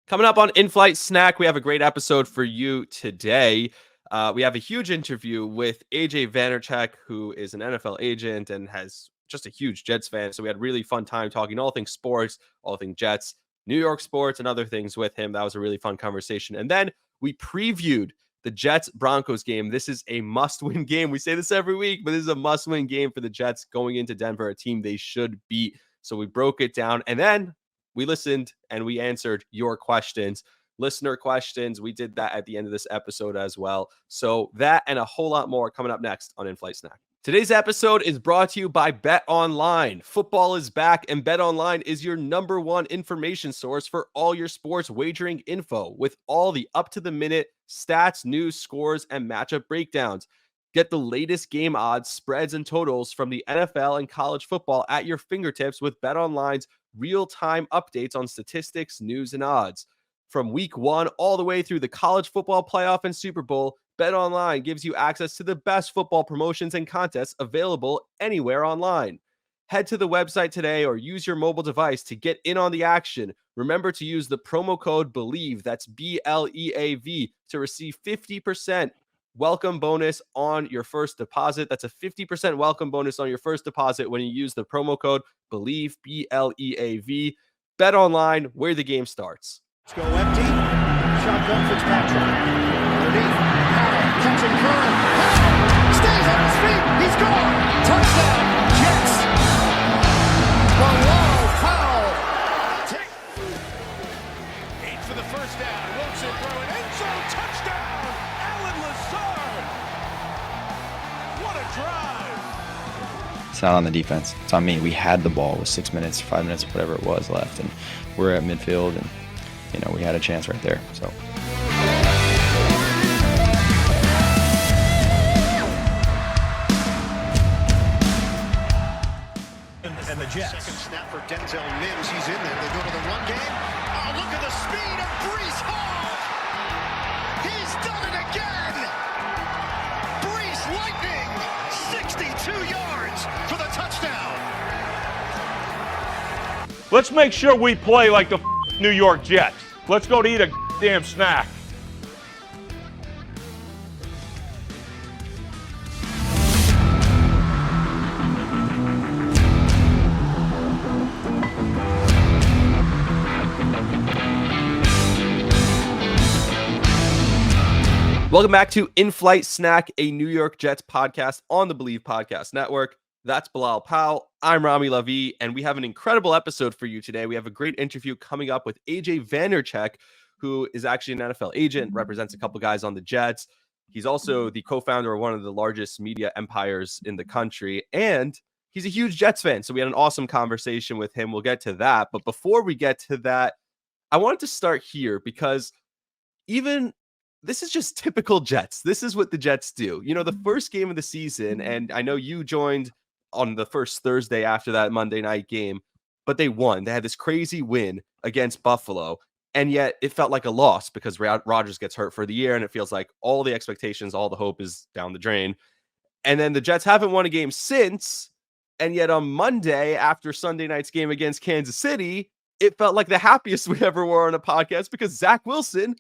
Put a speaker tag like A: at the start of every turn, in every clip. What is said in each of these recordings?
A: Coming up on In-Flight Snack, we have a great episode for you today. We have a huge interview with AJ Vaynerchuk, who is an NFL agent and has just a huge Jets fan. So we had a really fun time talking all things sports, all things Jets, New York sports, and other things with him. That was a really fun conversation. And then we previewed the Jets Broncos game. This is a must-win game. We say this every week, but this is a must-win game for the Jets going into Denver, a team they should beat. So we broke it down. And then we listened and we answered your questions, listener questions. We did that at the end of this episode as well. So that and a whole lot more coming up next on In-Flight Snack. Today's episode is brought to you by Bet Online. Football is back, and Bet Online is your number one information source for all your sports wagering info with all the up-to-the-minute stats, news, scores, and matchup breakdowns. Get the latest game odds, spreads, and totals from the NFL and college football at your fingertips with Bet Online's real-time updates on statistics, news, and odds. From week 1 all the way through the college football playoff and Super Bowl, BetOnline gives you access to the best football promotions and contests available anywhere online. Head to the website today or use your mobile device to get in on the action. Remember to use the promo code BELIEVE, that's BLEAV, to receive 50% welcome bonus on your first deposit. That's a 50% welcome bonus on your first deposit when you use the promo code BELIEVE, BLEAV. Bet Online, where the game starts.
B: Let's go empty. Shotgun Fitzpatrick. Underneath. Powell. Catching current. Powell stays on his feet. He's gone. Touchdown. Jets. Bilal. Powell. 8 for the first down. Wilson throwing end zone. Touchdown. Alan Lazard. What a drive.
C: It's not on the defense. It's on me. We had the ball with 6 minutes, 5 minutes, whatever it was left, and we're at midfield, and we had a chance right there. So.
B: And the Jets. Second snap for Denzel Mims. He's in there. They go to the run game. Oh, look at the speed of Breece Hall. He's done it again. Breece lightning. 62 yards for the touchdown.
D: Let's make sure we play like the New York Jets. Let's go to eat a damn snack.
A: Welcome back to In-Flight Snack, a New York Jets podcast on the Believe Podcast Network. That's Bilal Powell. I'm Rami, Lavi, and we have an incredible episode for you today. We have a great interview coming up with AJ Vaynerchuk, who is actually an NFL agent, represents a couple guys on the Jets. He's also the co-founder of one of the largest media empires in the country, and he's a huge Jets fan. So we had an awesome conversation with him. We'll get to that. But before we get to that, I wanted to start here because this is just typical Jets. This is what the Jets do. The first game of the season, and I know you joined on the first Thursday after that Monday night game, but they won. They had this crazy win against Buffalo, and yet it felt like a loss because Rodgers gets hurt for the year, and it feels like all the expectations, all the hope is down the drain. And then the Jets haven't won a game since, and yet on Monday, after Sunday night's game against Kansas City, it felt like the happiest we ever were on a podcast because Zach Wilson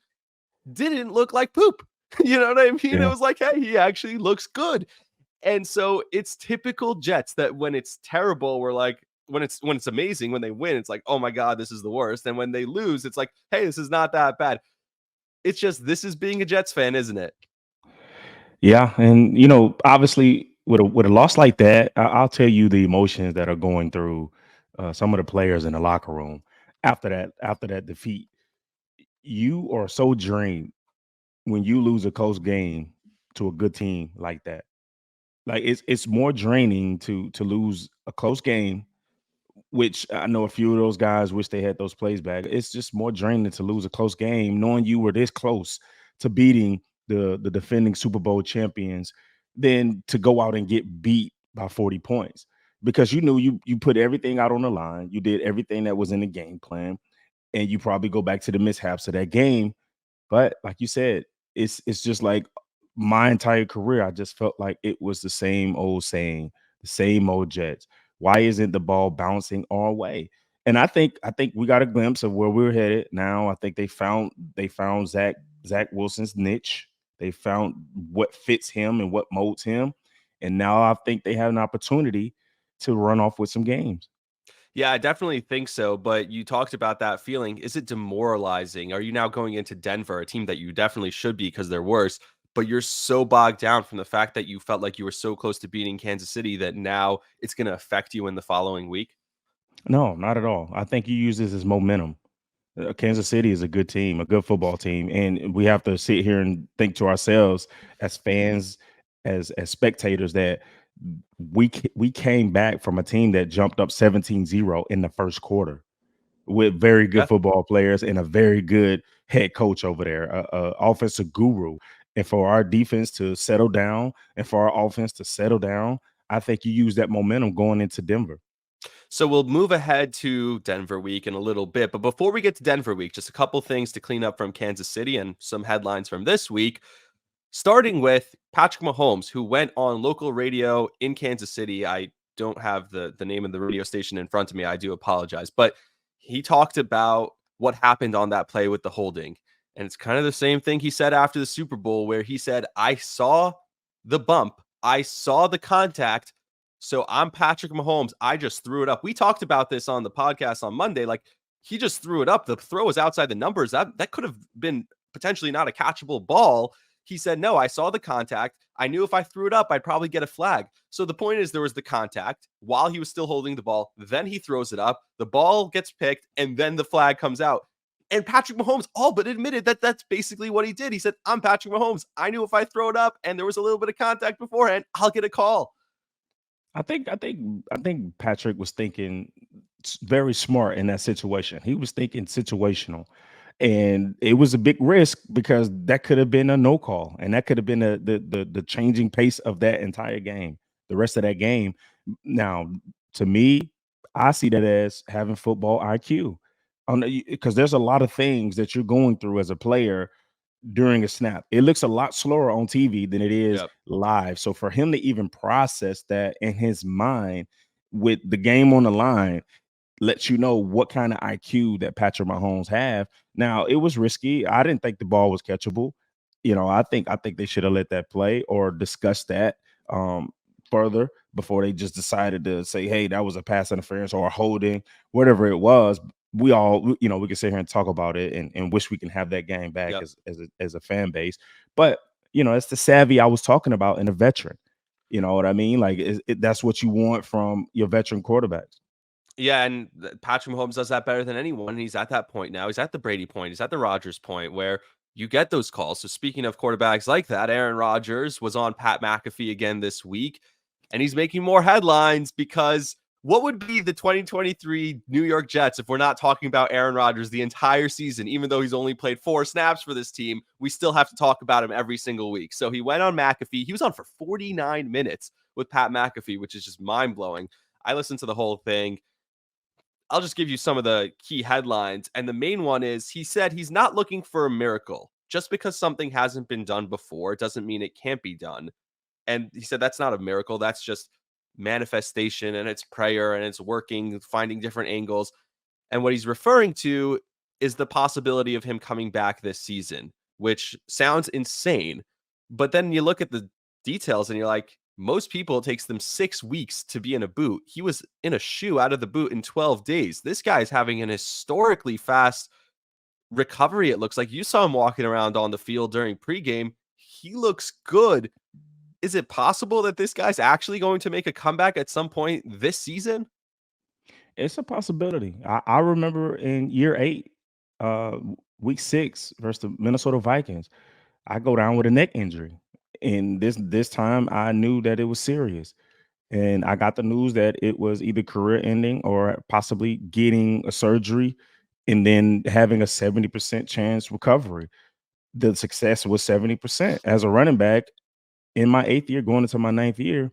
A: didn't look like poop. You know what I mean? Yeah. It was like, hey, he actually looks good. And so it's typical Jets that when it's terrible, we're like, when it's amazing, when they win, it's like, oh my God, this is the worst. And when they lose, it's like, hey, this is not that bad. It's just, this is being a Jets fan, isn't it?
E: Yeah. And, obviously with a loss like that, I'll tell you the emotions that are going through some of the players in the locker room after that defeat. You are so drained when you lose a close game to a good team like that. Like it's more draining to lose a close game, which I know a few of those guys wish they had those plays back. It's just more draining to lose a close game, knowing you were this close to beating the defending Super Bowl champions, than to go out and get beat by 40 points. Because you knew you put everything out on the line. You did everything that was in the game plan, and you probably go back to the mishaps of that game. But like you said, it's just like my entire career, I just felt like it was the same old saying, the same old Jets. Why isn't the ball bouncing our way? And I think we got a glimpse of where we're headed now. I think they found Zach Wilson's niche. They found what fits him and what molds him. And now I think they have an opportunity to run off with some games.
A: Yeah, I definitely think so. But you talked about that feeling. Is it demoralizing? Are you now going into Denver, a team that you definitely should be because they're worse, but you're so bogged down from the fact that you felt like you were so close to beating Kansas City that now it's going to affect you in the following week?
E: No, not at all. I think you use this as momentum. Kansas City is a good team, a good football team, and we have to sit here and think to ourselves as fans, as spectators, that we came back from a team that jumped up 17-0 in the first quarter with very good
A: Yeah.
E: football players and a very good head coach over there, a offensive guru. And for our defense to settle down and for our offense to settle down, I think you use that momentum going into Denver.
A: So we'll move ahead to Denver week in a little bit. But before we get to Denver week, just a couple things to clean up from Kansas City and some headlines from this week. Starting with Patrick Mahomes, who went on local radio in Kansas City. I don't have the name of the radio station in front of me. I do apologize. But he talked about what happened on that play with the holding. And it's kind of the same thing he said after the Super Bowl, where he said, I saw the bump, I saw the contact. So I'm Patrick Mahomes. I just threw it up. We talked about this on the podcast on Monday. Like, he just threw it up. The throw was outside the numbers. That could have been potentially not a catchable ball. He said, no, I saw the contact. I knew if I threw it up, I'd probably get a flag. So the point is, there was the contact while he was still holding the ball. Then he throws it up. The ball gets picked, and then the flag comes out. And Patrick Mahomes all but admitted that that's basically what he did. He said, I'm Patrick Mahomes. I knew if I throw it up and there was a little bit of contact beforehand, I'll get a call.
E: I think Patrick was thinking very smart in that situation. He was thinking situational, and it was a big risk because that could have been a no call, and that could have been the changing pace of that entire game, the rest of that game. Now, to me, I see that as having football IQ, because there's a lot of things that you're going through as a player during a snap. It looks a lot slower on TV than it is
A: Yep.
E: live. So for him to even process that in his mind with the game on the line lets you know what kind of IQ that Patrick Mahomes have. Now, it was risky. I didn't think the ball was catchable. I think they should have let that play or discussed that um further before they just decided to say, hey, that was a pass interference or a holding, whatever it was. We all, we can sit here and talk about it and wish we can have that game back
A: Yep.
E: as a fan base. But it's the savvy I was talking about in a veteran. You know what I mean? Like that's what you want from your veteran quarterbacks.
A: Yeah, and Patrick Mahomes does that better than anyone. And he's at that point now. He's at the Brady point. He's at the Rodgers point where you get those calls. So speaking of quarterbacks like that, Aaron Rodgers was on Pat McAfee again this week, and he's making more headlines because what would be the 2023 New York Jets if we're not talking about Aaron Rodgers the entire season? Even though he's only played 4 snaps for this team, we still have to talk about him every single week. So he went on McAfee. He was on for 49 minutes with Pat McAfee, which is just mind-blowing. I listened to the whole thing. I'll just give you some of the key headlines. And the main one is he said he's not looking for a miracle. Just because something hasn't been done before doesn't mean it can't be done. And he said that's not a miracle. That's just manifestation, and it's prayer, and it's working, finding different angles. And what he's referring to is the possibility of him coming back this season, which sounds insane. But then you look at the details and you're like, most people, it takes them 6 weeks to be in a boot. He was in a shoe out of the boot in 12 days. This guy's having an historically fast recovery. It looks like you saw him walking around on the field during pregame. He looks good. Is it possible that this guy's actually going to make a comeback at some point this season?
E: It's a possibility. I remember in year 8, uh, week 6 versus the Minnesota Vikings, I go down with a neck injury, and this time I knew that it was serious, and I got the news that it was either career ending or possibly getting a surgery, and then having a 70% chance recovery. The success was 70% as a running back in my 8th year, going into my 9th year.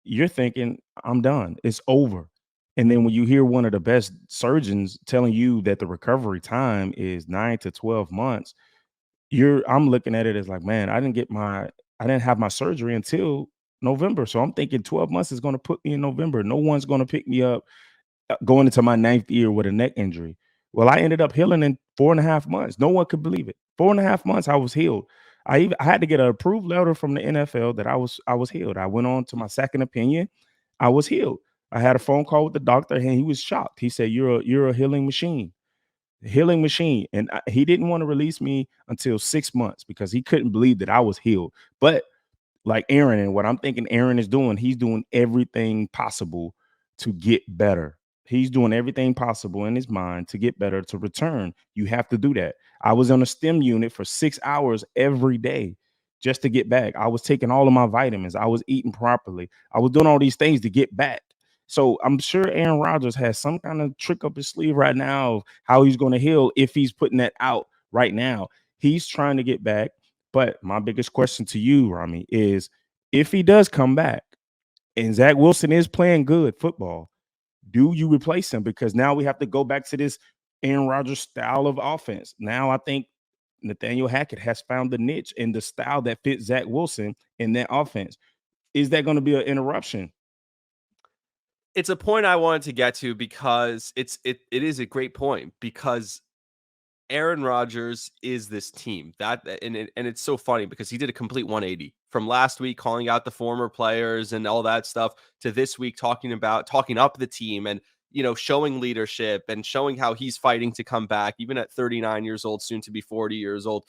E: You're thinking, I'm done. It's over. And then when you hear one of the best surgeons telling you that the recovery time is 9 to 12 months, I'm looking at it as like, man, I didn't have my surgery until November. So I'm thinking 12 months is going to put me in November. No one's going to pick me up going into my 9th year with a neck injury. Well, I ended up healing in 4.5 months. No one could believe it. 4.5 months I was healed. I had to get an approved letter from the NFL that I was healed. I went on to my second opinion. I was healed. I had a phone call with the doctor and he was shocked. He said, "You're a healing machine." Healing machine. And he didn't want to release me until 6 months because he couldn't believe that I was healed. But like Aaron, and what I'm thinking Aaron is doing, he's doing everything possible to get better. He's doing everything possible in his mind to get better, to return. You have to do that. I was on a STEM unit for 6 hours every day just to get back. I was taking all of my vitamins. I was eating properly. I was doing all these things to get back. So I'm sure Aaron Rodgers has some kind of trick up his sleeve right now of how he's going to heal if he's putting that out right now. He's trying to get back. But my biggest question to you, Rami, is if he does come back and Zach Wilson is playing good football, do you replace him? Because now we have to go back to this Aaron Rodgers style of offense. Now I think Nathaniel Hackett has found the niche in the style that fits Zach Wilson in that offense. Is that going to be an interruption?
A: It's a point I wanted to get to because it is a great point because Aaron Rodgers is this team and it's so funny because he did a complete 180 from last week, calling out the former players and all that stuff, to this week talking up the team and, showing leadership and showing how he's fighting to come back, even at 39 years old, soon to be 40 years old.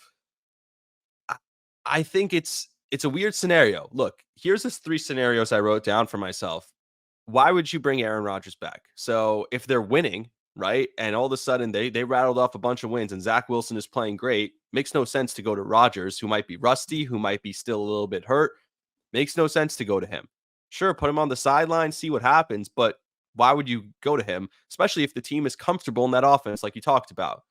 A: I think it's a weird scenario. Look, here's this 3 scenarios I wrote down for myself. Why would you bring Aaron Rodgers back? So if they're winning, right, and all of a sudden they rattled off a bunch of wins and Zach Wilson is playing great, makes no sense to go to Rodgers, who might be rusty, who might be still a little bit hurt. Makes no sense to go to him. Sure, put him on the sideline, see what happens, but why would you go to him, especially if the team is comfortable in that offense like you talked about?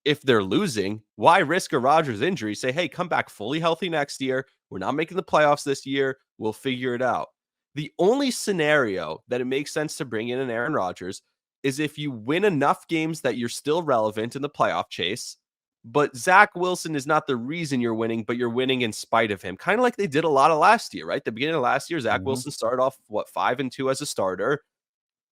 A: If they're losing, why risk a Rodgers injury? Say, hey, come back fully healthy next year. We're not making the playoffs this year. We'll figure it out. The only scenario that it makes sense to bring in an Aaron Rodgers is if you win enough games that you're still relevant in the playoff chase, but Zach Wilson is not the reason you're winning, but you're winning in spite of him. Kind of like they did a lot of last year, right? The beginning of last year, Zach Wilson started off, 5-2 as a starter.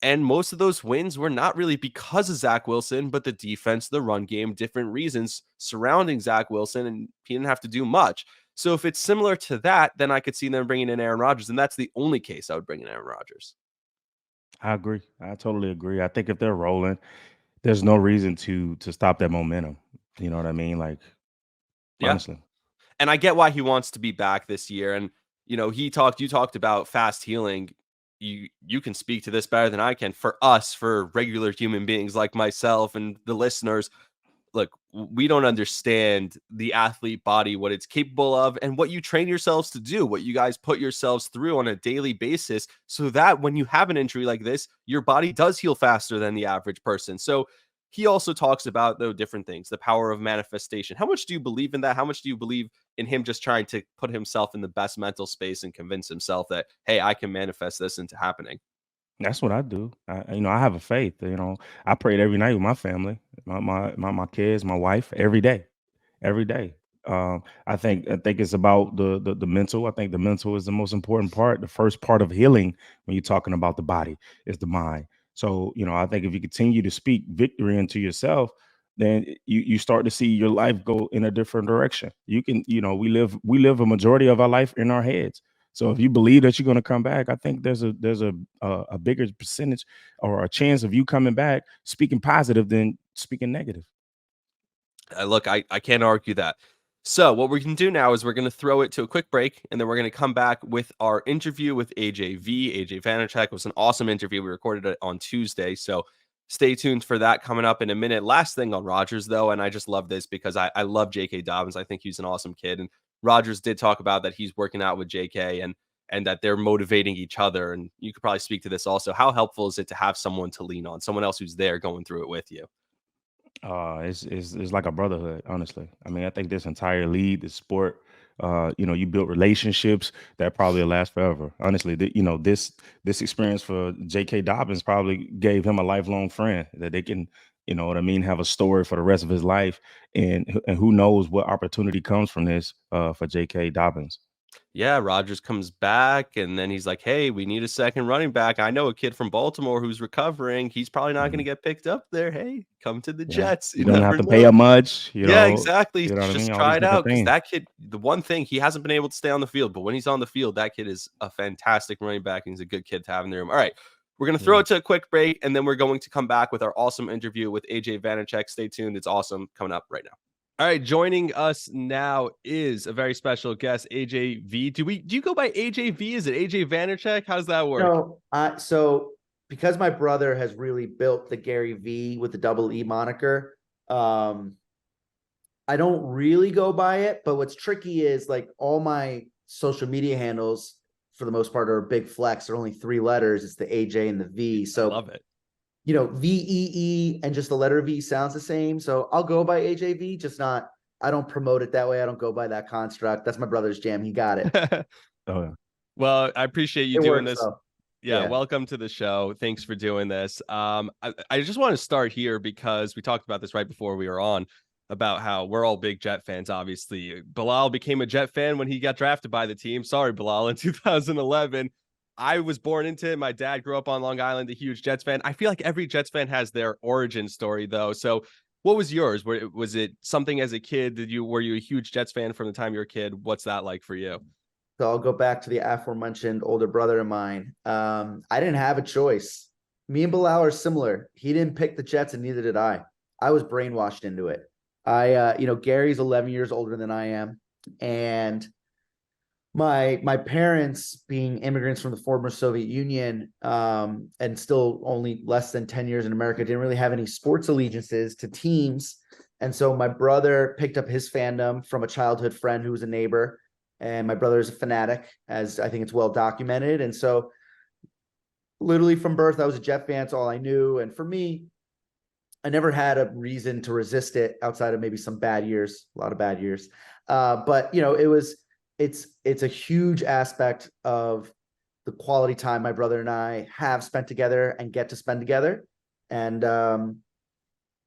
A: And most of those wins were not really because of Zach Wilson, but the defense, the run game, different reasons surrounding Zach Wilson, and he didn't have to do much. So if it's similar to that, then I could see them bringing in Aaron Rodgers, and that's the only case I would bring in Aaron Rodgers.
E: I agree. I totally agree. I think if they're rolling, there's no reason to stop that momentum. You know what I mean? Like,
A: Yeah.
E: honestly.
A: And I get why he wants to be back this year. And, you talked about fast healing. You can speak to this better than I can. For us, for regular human beings like myself and the listeners, look, we don't understand the athlete body, what it's capable of, and what you train yourselves to do, what you guys put yourselves through on a daily basis, so that when you have an injury like this, your body does heal faster than the average person. So he also talks about, though, different things, the power of manifestation. How much do you believe in that? How much do you believe in him just trying to put himself in the best mental space and convince himself that, hey, I can manifest this into happening?
E: That's what I do. I have a faith. I prayed every night with my family, my kids, my wife, every day. I think it's about the mental. I think the mental is the most important part. The first part of healing when you're talking about the body is the mind. So I think if you continue to speak victory into yourself, then you start to see your life go in a different direction. You can, we live a majority of our life in our heads. So if you believe that you're going to come back, I think there's a bigger percentage or a chance of you coming back speaking positive than speaking negative.
A: Look, I can't argue that. So what we can do now is we're going to throw it to a quick break, and then we're going to come back with our interview with AJ Vaynerchuk. It was an awesome interview. We recorded it on Tuesday, so stay tuned for that coming up in a minute. Last thing on Rodgers, though, and I just love this because I love J.K. Dobbins. I think he's an awesome kid, and Rodgers did talk about that he's working out with J.K. and that they're motivating each other. And you could probably speak to this also. How helpful is it to have someone to lean on, someone else who's there going through it with you?
E: It's like a brotherhood, honestly. I mean, I think this entire league, this sport, you build relationships that probably will last forever. Honestly, this experience for J.K. Dobbins probably gave him a lifelong friend that they can, what I mean, have a story for the rest of his life, and who knows what opportunity comes from this for J.K. Dobbins.
A: Yeah, Rodgers comes back, and then he's like, "Hey, we need a second running back. I know a kid from Baltimore who's recovering. He's probably not going to
E: Mhm.
A: get picked up there. Hey, come to the
E: Yeah.
A: Jets.
E: You
A: You
E: don't have
A: never
E: to pay
A: know."
E: up much,
A: Yeah, exactly.
E: you know what I mean?
A: Just
E: All
A: try
E: these
A: it
E: different
A: out because
E: things.
A: that kid, the one thing he hasn't been able to stay on the field, but when he's on the field, that kid is a fantastic running back, and he's a good kid to have in the room. All right, we're gonna throw
E: Yeah.
A: it to a quick break, and then we're going to come back with our awesome interview with AJ Vaynerchuk. Stay tuned; it's awesome coming up right now. All right, joining us now is a very special guest, AJ V. Do you go by AJ V? Is it AJ Vaynerchuk? How does that work?
F: No, so because my brother has really built the Gary V with the double E moniker, I don't really go by it. But what's tricky is like all my social media handles, for the most part, are a big flex. They're only 3 letters. It's the AJ and the V.
A: I
F: So,
A: love it.
F: VEE and just the letter V sounds the same. So I'll go by AJV, just not, I don't promote it that way. I don't go by that construct. That's my brother's jam. He got it.
E: Oh, yeah.
A: Well, I appreciate you
F: It
A: doing
F: works
A: this.
F: though.
A: Yeah,
F: Yeah.
A: welcome to the show. Thanks for doing this. I just want to start here because we talked about this right before we were on about how we're all big Jet fans. Obviously, Bilal became a Jet fan when he got drafted by the team. Sorry, Bilal, in 2011. I was born into it. My dad grew up on Long Island, a huge Jets fan. I feel like every Jets fan has their origin story, though. So, what was yours? Was it something as a kid? Were you a huge Jets fan from the time you were a kid? What's that like for you?
F: So I'll go back to the aforementioned older brother of mine. I didn't have a choice. Me and Bilal are similar. He didn't pick the Jets, and neither did I. I was brainwashed into it. Gary's 11 years older than I am, and my parents, being immigrants from the former Soviet Union, and still only less than 10 years in America, didn't really have any sports allegiances to teams. And so my brother picked up his fandom from a childhood friend who was a neighbor. And my brother is a fanatic, as I think it's well documented. And so literally from birth, I was a Jet fan. That's all I knew. And for me, I never had a reason to resist it outside of maybe some bad years, a lot of bad years. But it's a huge aspect of the quality time my brother and I have spent together and get to spend together. And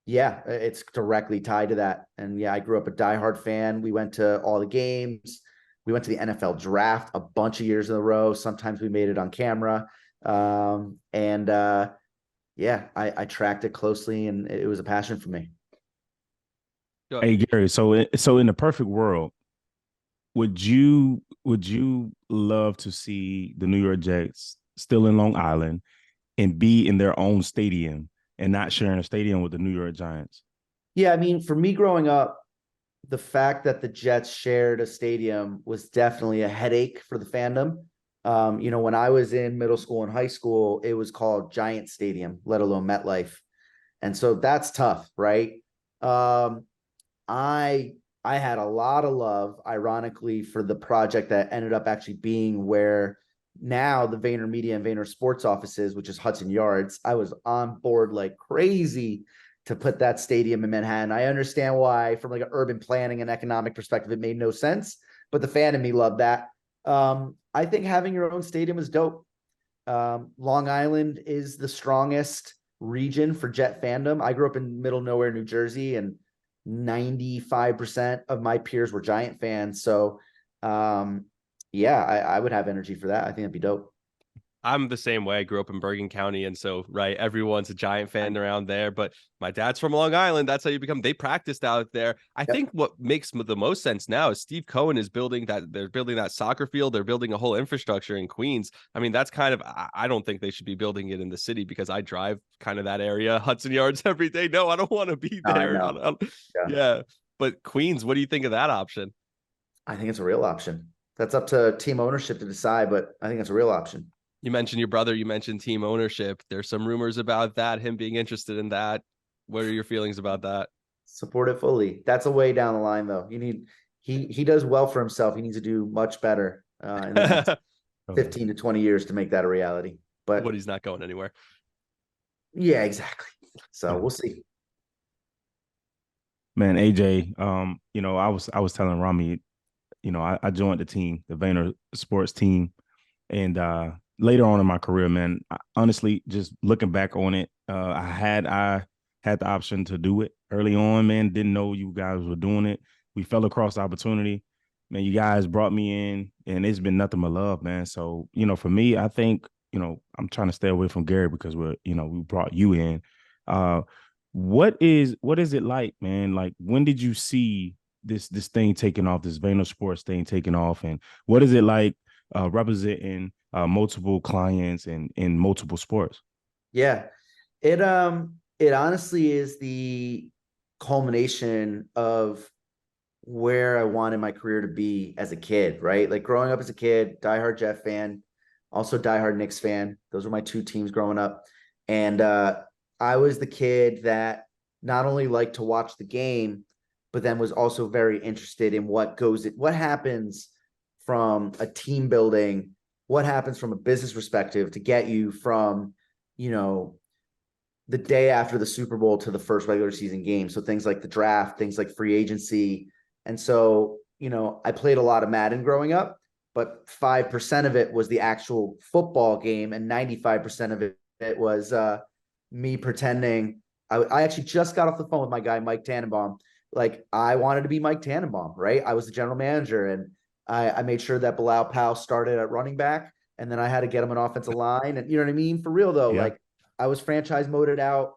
F: it's directly tied to that. And yeah, I grew up a diehard fan. We went to all the games. We went to the NFL draft a bunch of years in a row. Sometimes we made it on camera. I tracked it closely, and it was a passion for me.
E: Hey, Gary, so in the perfect world, would you love to see the New York Jets still in Long Island and be in their own stadium and not sharing a stadium with the New York Giants?
F: Yeah, I mean, for me growing up, the fact that the Jets shared a stadium was definitely a headache for the fandom. When I was in middle school and high school, it was called Giant Stadium, let alone MetLife. And so that's tough, right? I had a lot of love, ironically, for the project that ended up actually being where now the Vayner Media and Vayner Sports offices, which is Hudson Yards. I was on board like crazy to put that stadium in Manhattan. I understand why, from like an urban planning and economic perspective, it made no sense, but the fan in me loved that. I think having your own stadium is dope. Long Island is the strongest region for Jet fandom. I grew up in middle nowhere, New Jersey, and 95% of my peers were Giant fans. So, I would have energy for that. I think that'd be dope.
A: I'm the same way. I grew up in Bergen County, and so right, everyone's a Giant fan around there. But my dad's from Long Island. That's how you become. They practiced out there. I think what makes the most sense now is Steve Cohen is building that. They're building that soccer field. They're building a whole infrastructure in Queens. I mean, that's kind of. I don't think they should be building it in the city because I drive kind of that area, Hudson Yards, every day. No, I don't want to be there.
F: I know.
A: Yeah, but Queens. What do you think of that option?
F: I think it's a real option. That's up to team ownership to decide, but I think it's a real option.
A: You mentioned your brother, you mentioned team ownership. There's some rumors about that, him being interested in that. What are your feelings about that?
F: Support it fully. That's a way down the line, though. He does well for himself. He needs to do much better in the next 15 to 20 years to make that a reality. But
A: he's not going anywhere.
F: Yeah, exactly. So we'll see.
E: Man, AJ, I was telling Rami, I joined the team, the Vayner Sports team, and later on in my career, man, honestly, just looking back on it, I had the option to do it early on, man. Didn't know you guys were doing it. We fell across the opportunity. man, you guys brought me in, and it's been nothing but love, man. So, for me, I think, I'm trying to stay away from Gary because we brought you in. Uh, what is it like, man? Like, when did you see this thing taking off, this Vayner Sports thing taking off, and what is it like representing multiple clients and in multiple sports?
F: Yeah. It honestly is the culmination of where I wanted my career to be as a kid, right? Like growing up as a kid, diehard Jet fan, also diehard Knicks fan. Those were my two teams growing up. And I was the kid that not only liked to watch the game, but then was also very interested in what happens from a team building, what happens from a business perspective to get you from, the day after the Super Bowl to the first regular season game. So things like the draft, things like free agency. And so, I played a lot of Madden growing up, but 5% of it was the actual football game, and 95% of it was me pretending. I actually just got off the phone with my guy, Mike Tannenbaum. Like, I wanted to be Mike Tannenbaum, right? I was the general manager, and I made sure that Bilal Powell started at running back, and then I had to get him an offensive line. And you know what I mean? For real, though,
E: Yeah.
F: like, I was franchise moded out.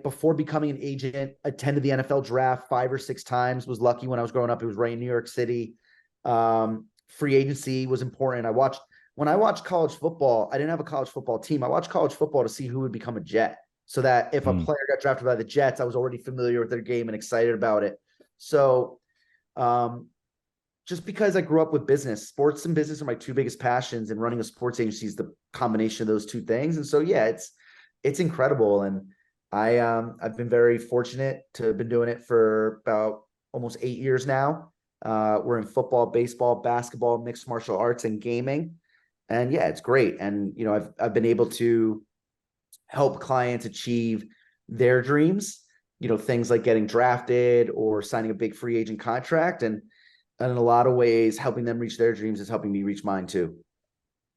F: Before becoming an agent, attended the NFL draft 5 or 6 times. Was lucky when I was growing up. It was right in New York City. Free agency was important. When I watched college football, I didn't have a college football team. I watched college football to see who would become a Jet, so that if a player got drafted by the Jets, I was already familiar with their game and excited about it. So, just because I grew up with business, sports and business are my two biggest passions, and running a sports agency is the combination of those two things. And so, yeah, it's incredible. And I've been very fortunate to have been doing it for about almost 8 years now. We're in football, baseball, basketball, mixed martial arts, and gaming. And yeah, it's great. And, I've been able to help clients achieve their dreams, things like getting drafted or signing a big free agent contract. And in a lot of ways, helping them reach their dreams is helping me reach mine too.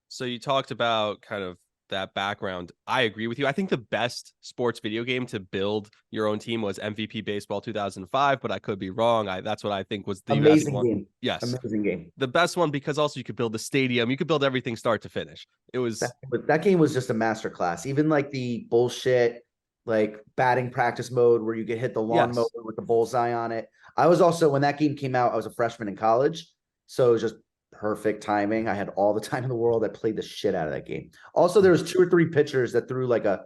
A: So you talked about kind of that background. I agree with you. I think the best sports video game to build your own team was MVP Baseball 2005, but I could be wrong. That's what I think was the best one.
F: Game.
A: Yes.
F: Amazing game.
A: The best one, because also you could build the stadium. You could build everything start to finish. It was
F: that game was just a masterclass. Even like the bullshit, like batting practice mode where you get hit the lawnmower with the bullseye on it. I was also, when that game came out, I was a freshman in college. So it was just perfect timing. I had all the time in the world. I played the shit out of that game. Also, there was 2 or 3 pitchers that threw like a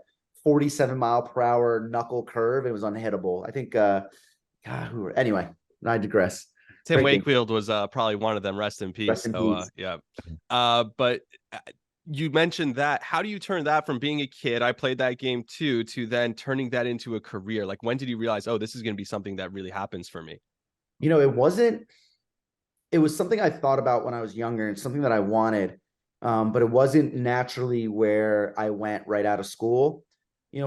F: 47-mile-per-hour knuckle curve. It was unhittable. I think, anyway, I digress.
A: Tim Wakefield was probably one of them. Rest in peace.
F: Rest in peace.
A: Yeah. But you mentioned that. How do you turn that from being a kid, I played that game too, to then turning that into a career? Like, when did you realize, oh, this is going to be something that really happens for me?
F: It was something I thought about when I was younger and something that I wanted, but it wasn't naturally where I went right out of school.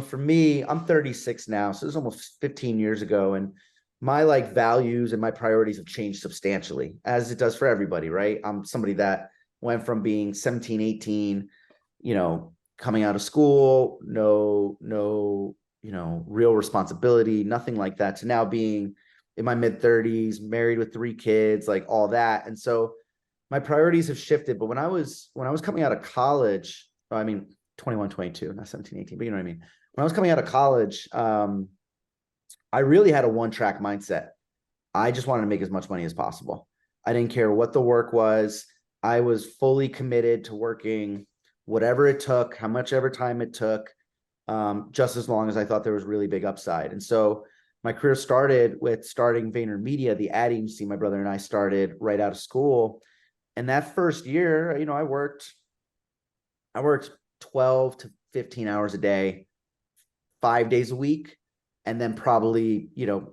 F: For me, I'm 36 now, so this is almost 15 years ago, and my values and my priorities have changed substantially, as it does for everybody, right? I'm somebody that went from being 17, 18, coming out of school, no, real responsibility, nothing like that, to now being in my mid 30s, married with 3 kids, like all that. And so my priorities have shifted. But when I was coming out of college, 21, 22, not 17, 18, but you know what I mean? When I was coming out of college, I really had a one-track mindset. I just wanted to make as much money as possible. I didn't care what the work was. I was fully committed to working whatever it took, how much ever time it took, just as long as I thought there was really big upside. And so my career started with starting VaynerMedia, the ad agency my brother and I started right out of school. And that first year, I worked 12 to 15 hours a day, 5 days a week. And then probably,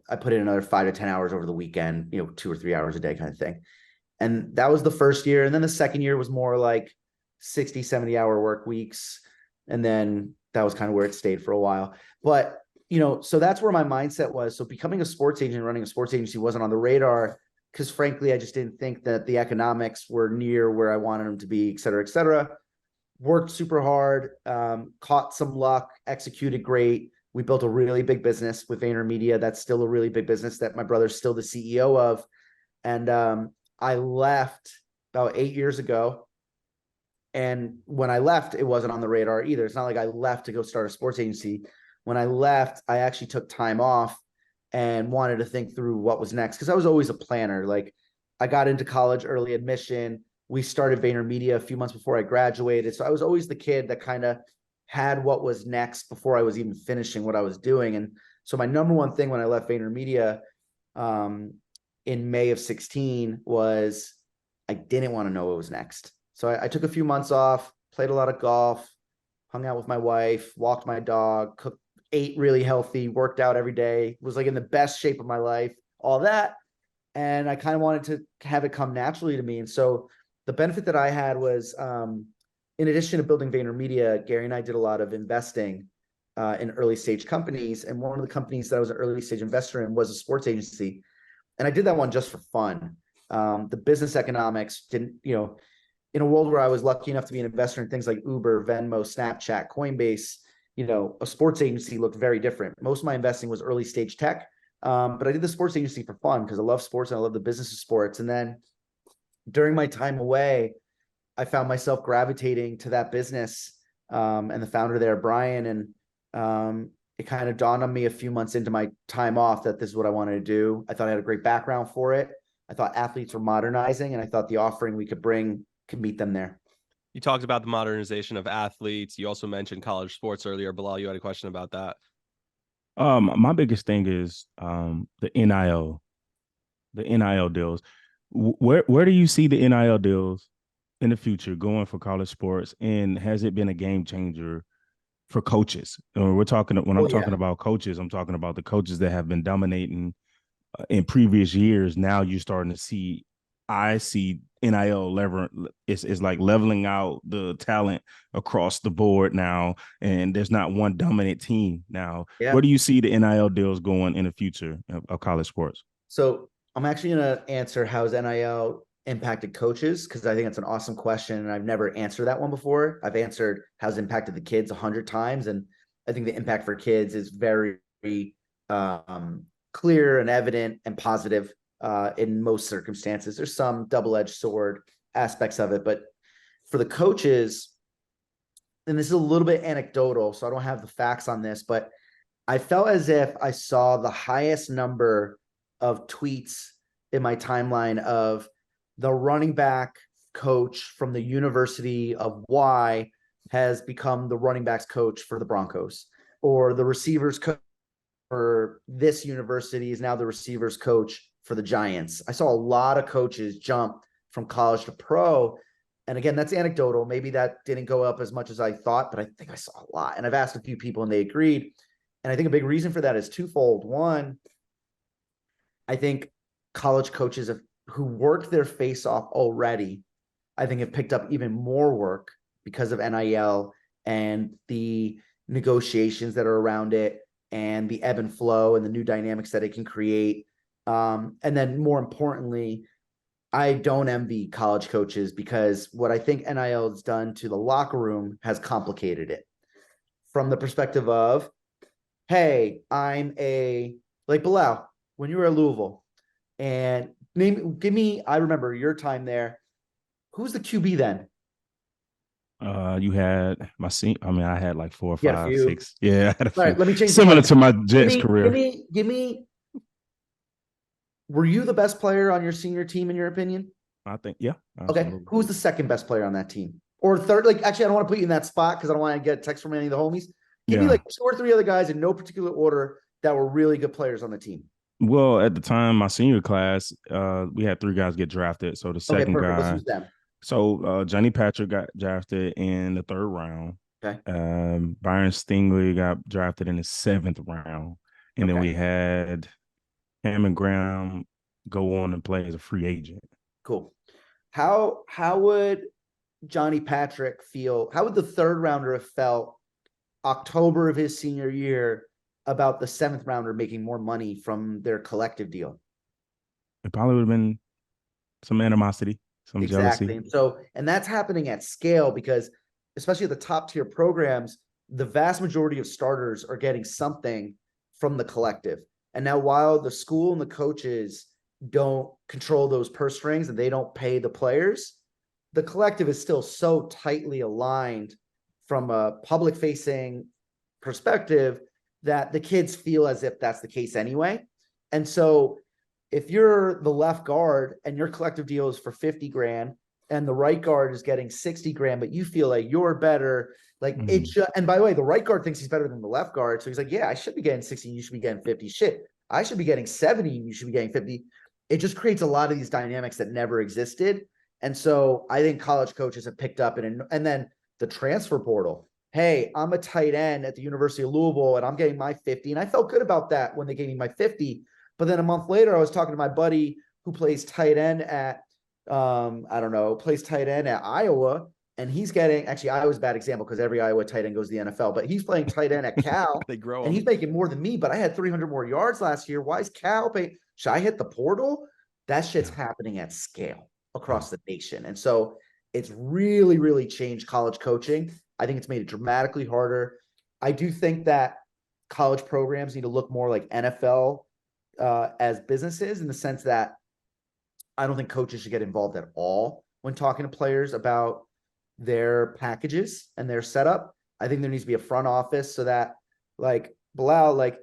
F: I put in another 5 to 10 hours over the weekend, 2 or 3 hours a day kind of thing. And that was the first year. And then the second year was more like 60, 70-hour work weeks. And then that was kind of where it stayed for a while. But so that's where my mindset was. So becoming a sports agent, running a sports agency wasn't on the radar because frankly, I just didn't think that the economics were near where I wanted them to be, et cetera, et cetera. Worked super hard, caught some luck, executed great. We built a really big business with VaynerMedia. That's still a really big business that my brother's still the CEO of. And I left about 8 years ago. And when I left, it wasn't on the radar either. It's not like I left to go start a sports agency. When I left, I actually took time off and wanted to think through what was next, because I was always a planner. Like, I got into college early admission. We started VaynerMedia a few months before I graduated. So I was always the kid that kind of had what was next before I was even finishing what I was doing. And so my number one thing when I left VaynerMedia in May of 16 was I didn't want to know what was next. So I took a few months off, played a lot of golf, hung out with my wife, walked my dog, cooked, ate really healthy, worked out every day, was like in the best shape of my life, all that. And I kind of wanted to have it come naturally to me. And so the benefit that I had was, in addition to building VaynerMedia, Gary and I did a lot of investing in early stage companies. And one of the companies that I was an early stage investor in was a sports agency. And I did that one just for fun. The business economics didn't, in a world where I was lucky enough to be an investor in things like Uber, Venmo, Snapchat, Coinbase, a sports agency looked very different. Most of my investing was early stage tech. But I did the sports agency for fun because I love sports and I love the business of sports. And then during my time away, I found myself gravitating to that business and the founder there, Brian. And it kind of dawned on me a few months into my time off that this is what I wanted to do. I thought I had a great background for it. I thought athletes were modernizing, and I thought the offering we could bring could meet them there.
A: You talked about the modernization of athletes. You also mentioned college sports earlier. Bilal, you had a question about that.
E: My biggest thing is the NIL deals. Where do you see the NIL deals in the future going for college sports? And has it been a game changer for coaches? When I'm talking about coaches, I'm talking about the coaches that have been dominating in previous years. Now you're starting to see, I see NIL is like leveling out the talent across the board now, and there's not one dominant team now. Yeah. Where do you see the NIL deals going in the future of college sports?
F: So I'm actually going to answer how's NIL impacted coaches, because I think it's an awesome question, and I've never answered that one before. I've answered how's impacted the kids 100 times, and I think the impact for kids is very clear and evident and positive in most circumstances. There's some double-edged sword aspects of it, but for the coaches, and this is a little bit anecdotal, so I don't have the facts on this, but I felt as if I saw the highest number of tweets in my timeline of the running back coach from the University of Y has become the running backs coach for the Broncos, or the receivers coach for this university is now the receivers coach for the Giants. I saw a lot of coaches jump from college to pro. And again, that's anecdotal. Maybe that didn't go up as much as I thought, but I think I saw a lot. And I've asked a few people and they agreed. And I think a big reason for that is twofold. One, I think college coaches who worked their face off already, I think have picked up even more work because of NIL and the negotiations that are around it and the ebb and flow and the new dynamics that it can create. And then more importantly, I don't envy college coaches, because what I think NIL has done to the locker room has complicated it from the perspective of, hey, like Bilal, when you were at Louisville, and I remember your time there. Who's the QB then?
E: You had I had like 4 or 5, 6. Yeah. I had a few.
F: All right, let me change.
E: Similar to my Jets career.
F: Give me. Were you the best player on your senior team, in your opinion?
E: I think, yeah. Absolutely.
F: Okay. Who's the second best player on that team? Or third? Like, actually, I don't want to put you in that spot because I don't want to get text from any of the homies. Give me like 2 or 3 other guys in no particular order that were really good players on the team.
E: Well, at the time, my senior class, we had 3 guys get drafted. So the second guy. Let's use them. So Johnny Patrick got drafted in the 3rd round.
F: Okay.
E: Byron Stingley got drafted in the 7th round. And then we had Cameron Graham go on and play as a free agent.
F: Cool. How would Johnny Patrick feel? How would the 3rd rounder have felt October of his senior year about the 7th rounder making more money from their collective deal?
E: It probably would have been some animosity, some jealousy.
F: And that's happening at scale, because especially at the top tier programs, the vast majority of starters are getting something from the collective. And now, while the school and the coaches don't control those purse strings and they don't pay the players, the collective is still so tightly aligned from a public facing perspective that the kids feel as if that's the case anyway. And so if you're the left guard and your collective deal is for 50 grand and the right guard is getting 60 grand, but you feel like you're better, like it should. And by the way, the right guard thinks he's better than the left guard. So he's like, yeah, I should be getting 60. You should be getting 50. Shit, I should be getting 70. You should be getting 50. It just creates a lot of these dynamics that never existed. And so I think college coaches have picked up and then the transfer portal. Hey, I'm a tight end at the University of Louisville and I'm getting my 50. And I felt good about that when they gave me my 50. But then a month later, I was talking to my buddy who plays tight end at, plays tight end at Iowa. And he's getting, actually, Iowa's a bad example because every Iowa tight end goes to the NFL, but he's playing tight end at Cal.
A: They grow
F: and he's making more than me, but I had 300 more yards last year. Why is Cal paying? Should I hit the portal? That shit's happening at scale across the nation. And so it's really, really changed college coaching. I think it's made it dramatically harder. I do think that college programs need to look more like NFL as businesses, in the sense that I don't think coaches should get involved at all when talking to players about their packages and their setup. I think there needs to be a front office so that, like Bilal, like,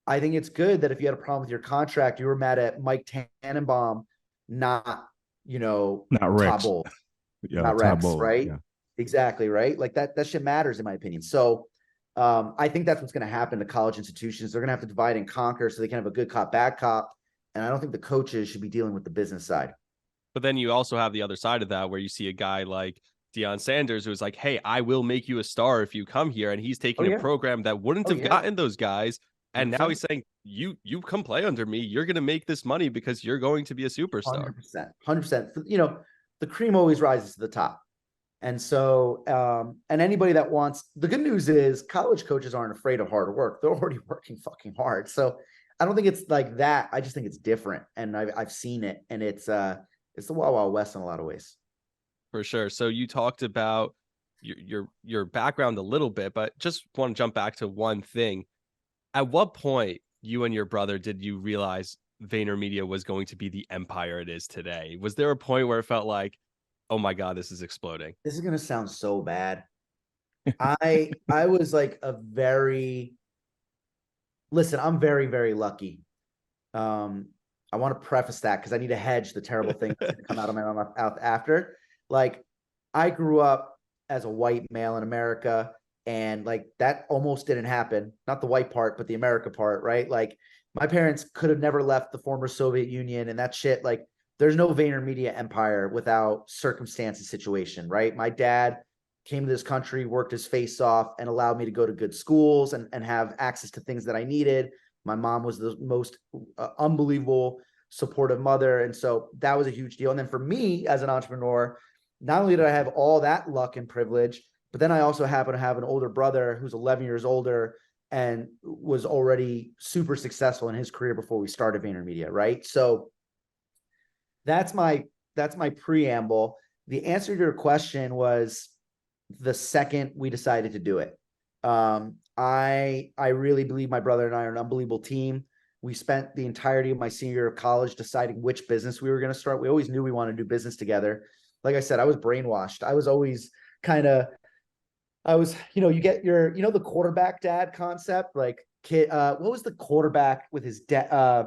F: I think it's good that if you had a problem with your contract, you were mad at Mike Tannenbaum, not
E: Rex.
F: Tabo,
E: Yeah,
F: not Rex,
E: Tabo,
F: right?
E: yeah.
F: Exactly, right? Like that shit matters, in my opinion. So I think that's what's going to happen to college institutions. They're going to have to divide and conquer so they can have a good cop, bad cop. And I don't think the coaches should be dealing with the business side.
A: But then you also have the other side of that, where you see a guy like Deion Sanders who's like, hey, I will make you a star if you come here. And he's taking a program that wouldn't have gotten those guys. And 100%. Now he's saying, you come play under me. You're going to make this money because you're going to be a superstar.
F: 100%. The cream always rises to the top. And so, and anybody that wants, the good news is college coaches aren't afraid of hard work. They're already working fucking hard. So I don't think it's like that. I just think it's different. And I've seen it, and it's the Wild Wild West in a lot of ways.
A: For sure. So you talked about your background a little bit, but just want to jump back to one thing. At what point, you and your brother, did you realize VaynerMedia was going to be the empire it is today? Was there a point where it felt like, oh my God, this is exploding?
F: This is going to sound so bad. I was like I'm very, very lucky. I want to preface that because I need to hedge the terrible thing that's going to come out of my mouth after. Like, I grew up as a white male in America, and like that almost didn't happen. Not the white part, but the America part, right? Like, my parents could have never left the former Soviet Union and that shit. Like, there's no VaynerMedia empire without circumstance and situation, right? My dad came to this country, worked his face off, and allowed me to go to good schools and have access to things that I needed. My mom was the most unbelievable supportive mother. And so that was a huge deal. And then for me as an entrepreneur, not only did I have all that luck and privilege, but then I also happen to have an older brother who's 11 years older and was already super successful in his career before we started VaynerMedia, right? So that's my preamble. The answer to your question was the second we decided to do it. I really believe my brother and I are an unbelievable team. We spent the entirety of my senior year of college deciding which business we were going to start. We always knew we wanted to do business together. Like I said, I was brainwashed. I was always you get your, the quarterback dad concept, like kid, what was the quarterback with his dad?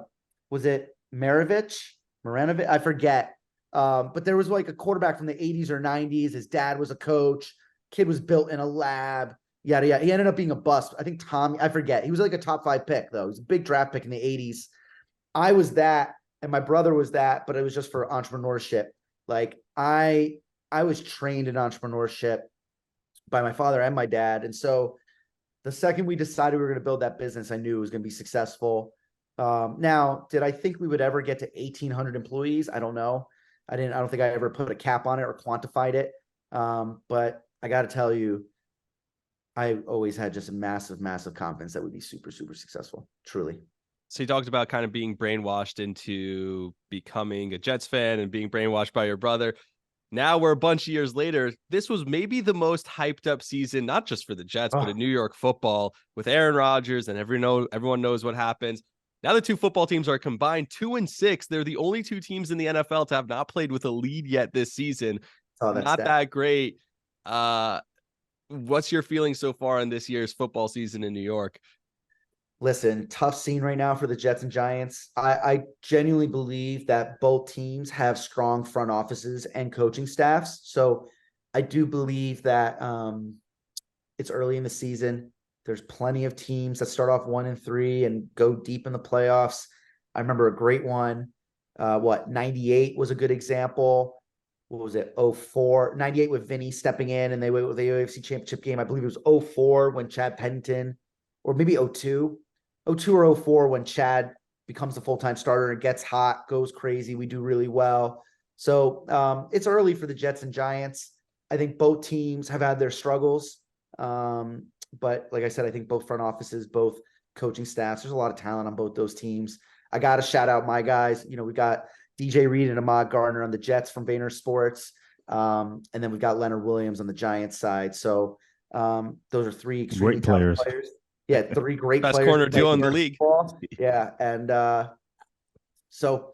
F: Was it Marinovic? I forget. But there was like a quarterback from the 80s or 90s. His dad was a coach. Kid was built in a lab. Yada, yada. He ended up being a bust. I think I forget. He was like a top 5 pick, though. He was a big draft pick in the 80s. I was that, and my brother was that, but it was just for entrepreneurship. Like, I was trained in entrepreneurship by my father and my dad. And so the second we decided we were going to build that business, I knew it was going to be successful. Now, did I think we would ever get to 1,800 employees? I don't know. I don't think I ever put a cap on it or quantified it. But I got to tell you, I always had just a massive, massive confidence that we'd be super, super successful. Truly.
A: So you talked about kind of being brainwashed into becoming a Jets fan and being brainwashed by your brother. Now we're a bunch of years later. This was maybe the most hyped up season, not just for the Jets, but in New York football, with Aaron Rodgers, and everyone knows what happens. Now the two football teams are combined 2-6. They're the only two teams in the NFL to have not played with a lead yet this season. Not that great. What's your feeling so far in this year's football season in New York?
F: Listen, tough scene right now for the Jets and Giants. I genuinely believe that both teams have strong front offices and coaching staffs. So I do believe that it's early in the season. There's plenty of teams that start off 1-3 and go deep in the playoffs. I remember a great one. 98 was a good example. What was it? 04, 98 with Vinny stepping in and they went with the AFC Championship game. I believe it was 04 when Chad Pennington, or maybe 02 or 04 when Chad becomes the full-time starter and gets hot, goes crazy. We do really well. So it's early for the Jets and Giants. I think both teams have had their struggles. But like I said, I think both front offices, both coaching staffs, there's a lot of talent on both those teams. I got to shout out my guys. We got DJ Reed and Ahmad Gardner on the Jets from Vayner Sports. And then we've got Leonard Williams on the Giants side. So those are three extremely
E: Great players.
F: Yeah, three great
A: Best
F: players.
A: corner duo in the league.
F: Yeah, and so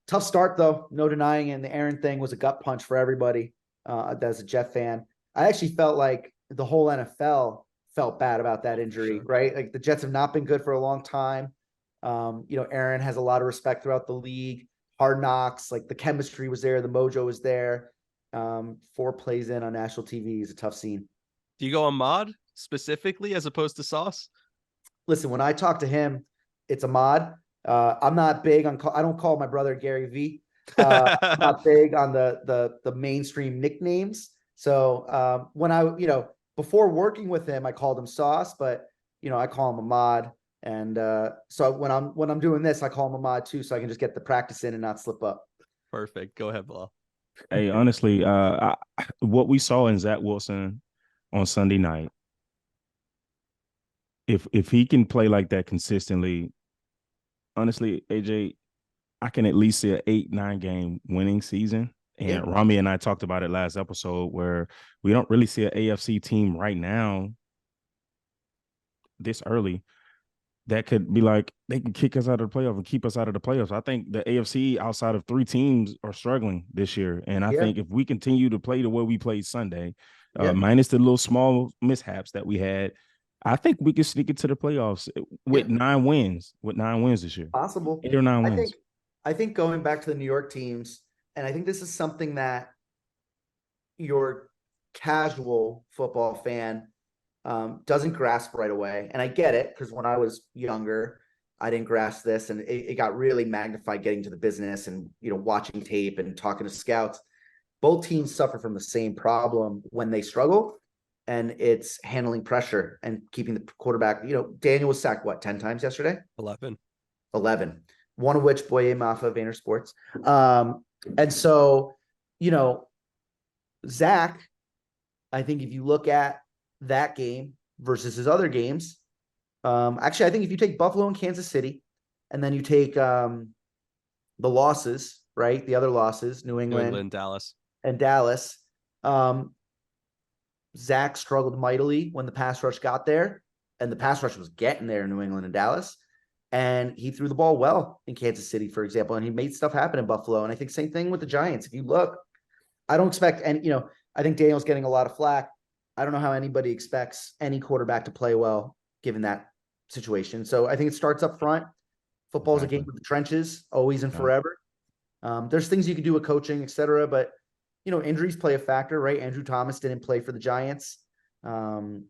F: tough start though, no denying. And the Aaron thing was a gut punch for everybody. As a Jet fan, I actually felt like the whole NFL felt bad about that injury,
A: Sure.
F: right? Like the Jets have not been good for a long time. Aaron has a lot of respect throughout the league. Hard Knocks, like the chemistry was there, the mojo was there. 4 plays in on national TV is a tough scene.
A: Do you go Ahmad specifically as opposed to Sauce?
F: Listen, when I talk to him, it's Ahmad. I'm not big on. I don't call my brother Gary V. I'm not big on the mainstream nicknames. So when I before working with him, I called him Sauce, but I call him Ahmad. And so when I'm doing this, I call him Ahmad too, so I can just get the practice in and not slip up.
A: Perfect. Go ahead, Bilal.
E: Hey, honestly, what we saw in Zach Wilson on Sunday night, if he can play like that consistently, honestly, AJ, I can at least see an 8-9 game winning season. And
F: Yeah.
E: Rami and I talked about it last episode where we don't really see an AFC team right now this early that could be like they can kick us out of the playoff and keep us out of the playoffs. I think the AFC outside of 3 teams are struggling this year. And I think if we continue to play the way we played Sunday, minus the little small mishaps that we had, I think we can sneak into the playoffs with 9 wins. With 9 wins this year.
F: Possible.
E: 8 or 9 wins.
F: I think going back to the New York teams, and I think this is something that your casual football fan doesn't grasp right away. And I get it, because when I was younger, I didn't grasp this, and it got really magnified getting to the business and watching tape and talking to scouts. Both teams suffer from the same problem when they struggle, and it's handling pressure and keeping the quarterback. Daniel was sacked 10 times yesterday?
A: 11.
F: 11. One of which Boye Mafa, Vayner Sports. And so, Zach, I think if you look at that game versus his other games, actually, I think if you take Buffalo and Kansas City, and then you take the losses, right? The other losses, New England,
A: Dallas.
F: And Dallas. Zach struggled mightily when the pass rush got there, and the pass rush was getting there in New England and Dallas. And he threw the ball well in Kansas City, for example, and he made stuff happen in Buffalo. And I think same thing with the Giants. If you look, I don't expect any, I think Daniel's getting a lot of flack. I don't know how anybody expects any quarterback to play well given that situation. So I think it starts up front. Football is a game of the trenches, always and forever. There's things you can do with coaching, et cetera, but injuries play a factor, right? Andrew Thomas didn't play for the Giants. For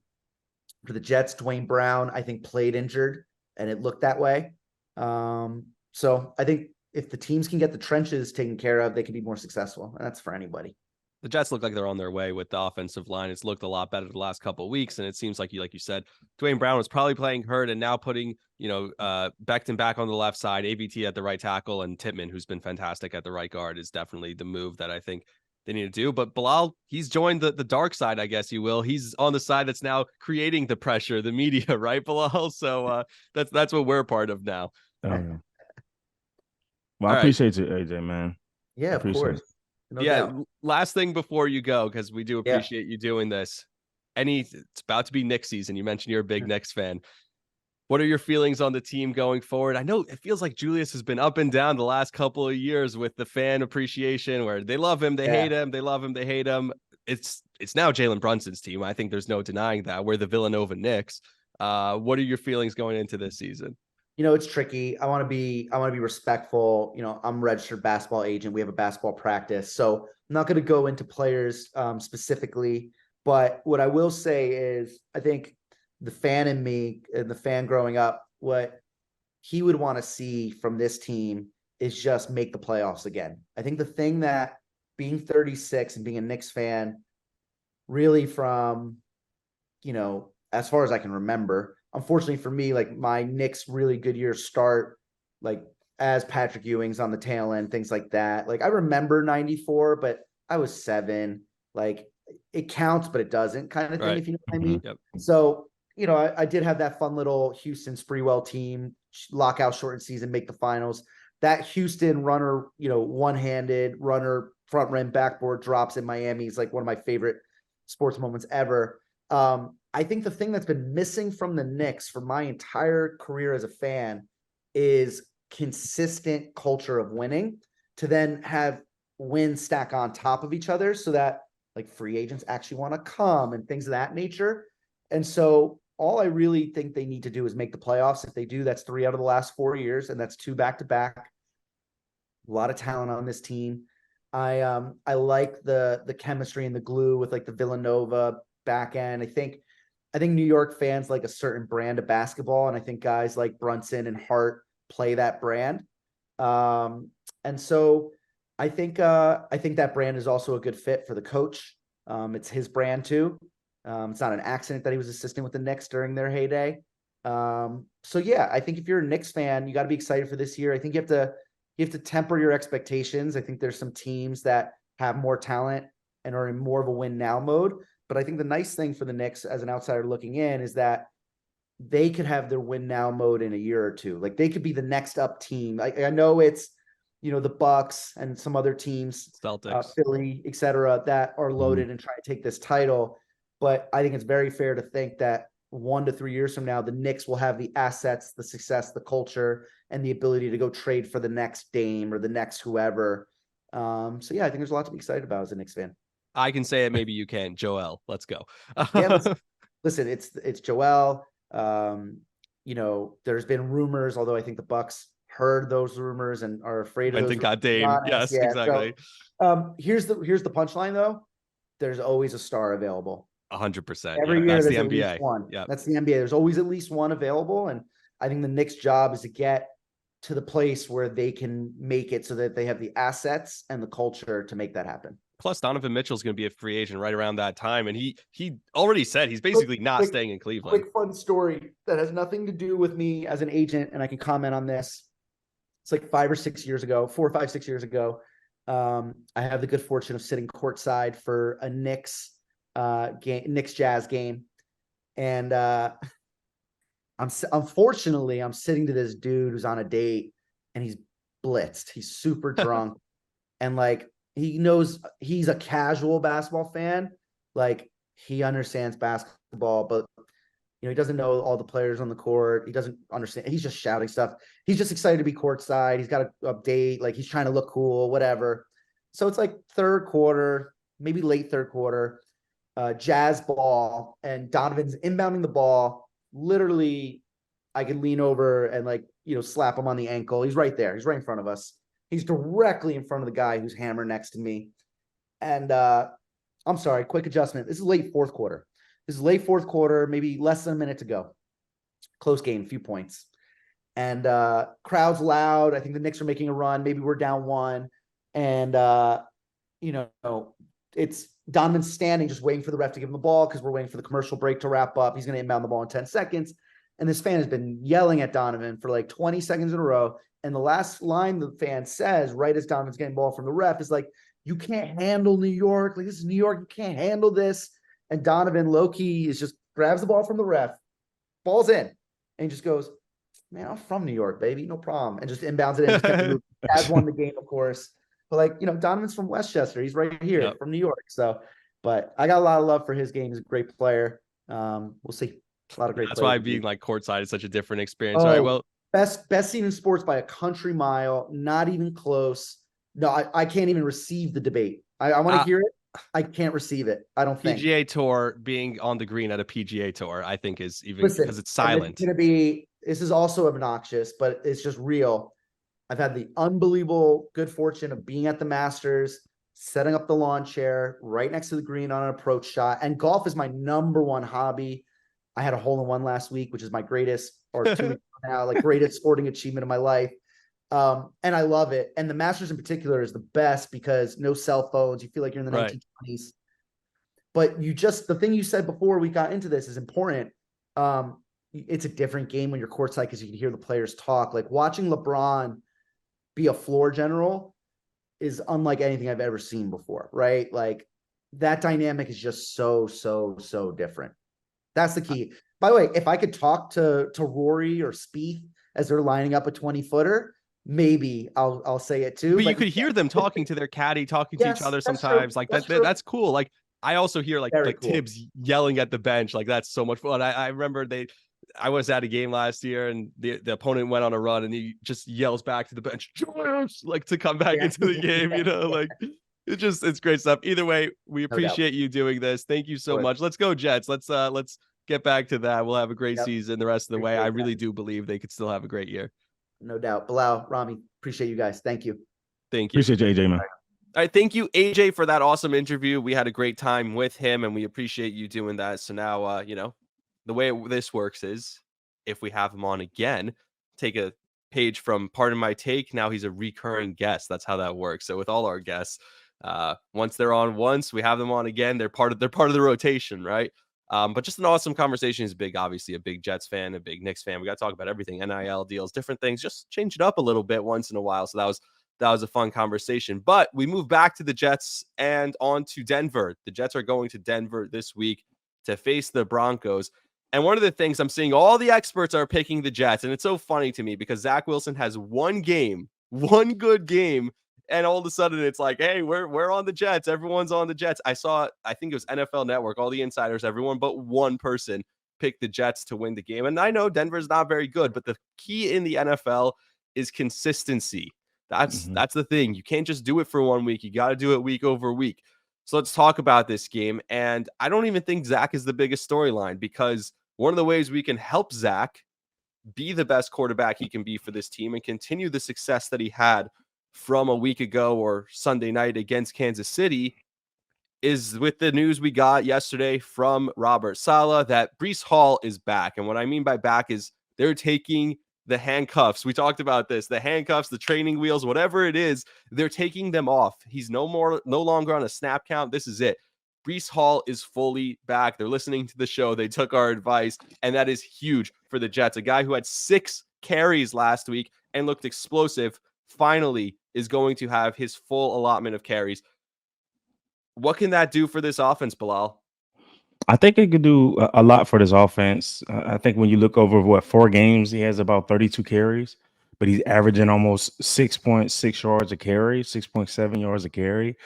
F: the Jets, Dwayne Brown, I think, played injured, and it looked that way. So I think if the teams can get the trenches taken care of, they can be more successful. And that's for anybody.
A: The Jets look like they're on their way with the offensive line. It's looked a lot better the last couple of weeks. And it seems like you said, Dwayne Brown was probably playing hurt and now putting, Becton back on the left side, AVT at the right tackle, and Tittman, who's been fantastic at the right guard, is definitely the move that I think they need to do. But Bilal, he's joined the dark side, I guess you will. He's on the side that's now creating the pressure, the media, right, Bilal? So that's what we're a part of now.
E: Oh, yeah. Well, I appreciate you, AJ, man.
F: Yeah, of course. No doubt.
A: Last thing before you go, because we do appreciate you doing this. It's about to be Knicks season. You mentioned you're a big Knicks fan. What are your feelings on the team going forward? I know it feels like Julius has been up and down the last couple of years with the fan appreciation, where they love him, they hate him, they love him, they hate him. It's now Jalen Brunson's team. I think there's no denying that. We're the Villanova Knicks. What are your feelings going into this season?
F: It's tricky. I want to be respectful. I'm a registered basketball agent. We have a basketball practice. So I'm not going to go into players specifically, but what I will say is I think the fan in me and the fan growing up, what he would want to see from this team is just make the playoffs again. I think the thing that being 36 and being a Knicks fan really from, as far as I can remember, unfortunately for me, like my Knicks really good years start like as Patrick Ewing's on the tail end, things like that. Like I remember 94, but I was 7. Like it counts, but it doesn't kind of thing, if you know what I mean.
A: Yep.
F: So, I did have that fun little Houston Spreewell team, lockout shortened season, make the finals. That Houston runner, one-handed runner, front rim, backboard drops in Miami is like one of my favorite sports moments ever. I think the thing that's been missing from the Knicks for my entire career as a fan is consistent culture of winning, to then have wins stack on top of each other so that like free agents actually want to come and things of that nature. And so all I really think they need to do is make the playoffs. If they do, that's 3 out of the last 4 years, and that's 2 back-to-back. A lot of talent on this team. I like the chemistry and the glue with like the Villanova back end. I think New York fans like a certain brand of basketball, and I think guys like Brunson and Hart play that brand. And so I think that brand is also a good fit for the coach. It's his brand too. It's not an accident that he was assisting with the Knicks during their heyday. So yeah, I think if you're a Knicks fan, you got to be excited for this year. I think you have to temper your expectations. I think there's some teams that have more talent and are in more of a win now mode. But I think the nice thing for the Knicks as an outsider looking in is that they could have their win now mode in a year or two. Like they could be the next up team. I know it's, the Bucks and some other teams,
A: Celtics,
F: Philly, et cetera, that are loaded and trying to take this title. But I think it's very fair to think that 1 to 3 years from now, the Knicks will have the assets, the success, the culture, and the ability to go trade for the next Dame or the next whoever. So yeah, I think there's a lot to be excited about as a Knicks fan.
A: I can say it. Maybe you can. Joel, let's go.
F: Yeah, listen, it's Joel. There's been rumors, although I think the Bucks heard those rumors and are afraid of those.
A: Got Dame. Yes, yeah, exactly.
F: So, here's the punchline though. There's always a star available.
A: 100%.
F: Every year,
A: that's
F: there's
A: the
F: at
A: NBA.
F: least one.
A: Yeah,
F: that's the NBA. There's always at least one available, and I think the Knicks' job is to get to the place where they can make it so that they have the assets and the culture to make that happen.
A: Plus, Donovan Mitchell's going to be a free agent right around that time, and he already said he's basically not staying in Cleveland.
F: Quick fun story that has nothing to do with me as an agent, and I can comment on this. It's like 4 or 5 years ago. I have the good fortune of sitting courtside for a Knicks Jazz game, and unfortunately I'm sitting to this dude who's on a date, and he's blitzed. He's super drunk, and like he knows he's a casual basketball fan. Like he understands basketball, but he doesn't know all the players on the court. He doesn't understand. He's just shouting stuff. He's just excited to be courtside. He's got a date. Like he's trying to look cool, whatever. So it's like third quarter, maybe late third quarter, Jazz ball, and Donovan's inbounding the ball. Literally, I could lean over and slap him on the ankle. He's right there. He's right in front of us. He's directly in front of the guy who's hammered next to me. And I'm sorry, quick adjustment. This is late fourth quarter. Maybe less than a minute to go. Close game, few points. And crowd's loud. I think the Knicks are making a run. Maybe we're down 1. And, it's Donovan's standing, just waiting for the ref to give him the ball because we're waiting for the commercial break to wrap up. He's going to inbound the ball in 10 seconds. And this fan has been yelling at Donovan for like 20 seconds in a row. And the last line the fan says, right as Donovan's getting ball from the ref, is like, "You can't handle New York. Like, this is New York. You can't handle this." And Donovan, low-key, grabs the ball from the ref, ball's in, and he just goes, "Man, I'm from New York, baby. No problem." And just inbounds it in. Just kept moving. Jazz won the game, of course. But Donovan's from Westchester. He's right here, from New York. So, but I got a lot of love for his game. He's a great player. We'll see. A lot of great
A: That's
F: players.
A: why being like courtside is such a different experience.
F: Oh,
A: All right, well,
F: best scene in sports by a country mile, not even close. No, I can't even receive the debate. I want to hear it. I can't receive it. I don't think.
A: PGA Tour being on the green at a PGA Tour, I think is even
F: Listen,
A: because it's silent.
F: This is also obnoxious, but it's just real. I've had the unbelievable good fortune of being at the Masters, setting up the lawn chair right next to the green on an approach shot. And golf is my number one hobby. I had a hole in one last week, which is my greatest, or 2 weeks now, like greatest sporting achievement of my life. And I love it. And the Masters in particular is the best because no cell phones. You feel like you're in the 1920s. But the thing you said before we got into this is important. It's a different game when you're courtside because you can hear the players talk. Like watching LeBron be a floor general is unlike anything I've ever seen before, right? Like that dynamic is just so different. That's the key. By the way, if I could talk to Rory or Spieth as they're lining up a 20-footer, maybe I'll say it too.
A: But you could hear them talking to their caddy, talking to each other sometimes. Like that's cool. Like I also hear like
F: Very cool.
A: Tibbs yelling at the bench. Like that's so much fun. I remember I was at a game last year and the opponent went on a run and he just yells back to the bench, like to come back into the game, like it's great stuff. Either way, we appreciate you doing this. Thank you so much. Let's go Jets. Let's get back to that. We'll have a great season the rest of the way. I really do believe they could still have a great year.
F: No doubt. Bilal, Rami, appreciate you guys. Thank you.
A: Thank you.
E: Appreciate you, AJ, man.
A: All right, thank you, AJ, for that awesome interview. We had a great time with him, and we appreciate you doing that. So now, the way this works is if we have him on again, take a page from Pardon My Take. Now he's a recurring guest. That's how that works. So with all our guests, once they're on once, we have them on again. They're part of the rotation, right? But just an awesome conversation. He's obviously a big Jets fan, a big Knicks fan. We got to talk about everything, NIL deals, different things, just change it up a little bit once in a while. So that was a fun conversation. But we move back to the Jets and on to Denver. The Jets are going to Denver this week to face the Broncos. And one of the things I'm seeing, all the experts are picking the Jets. And it's so funny to me because Zach Wilson has one good game. And all of a sudden it's like, hey, we're on the Jets. Everyone's on the Jets. I think it was NFL Network, all the insiders, everyone but one person picked the Jets to win the game. And I know Denver's not very good, but the key in the NFL is consistency. That's the thing. You can't just do it for 1 week. You got to do it week over week. So let's talk about this game. And I don't even think Zach is the biggest storyline because one of the ways we can help Zach be the best quarterback he can be for this team and continue the success that he had from a week ago or Sunday night against Kansas City is with the news we got yesterday from Robert Saleh that Breece Hall is back. And what I mean by back is they're taking the handcuffs. We talked about this, the handcuffs, the training wheels, whatever it is, they're taking them off. He's no longer on a snap count. This is it. Breece Hall is fully back. They're listening to the show. They took our advice, and that is huge for the Jets. A guy who had 6 carries last week and looked explosive finally is going to have his full allotment of carries. What can that do for this offense, Bilal?
E: I think it could do a lot for this offense. I think when you look over 4 games, he has about 32 carries, but he's averaging almost 6.6 yards a carry, 6.7 yards a carry.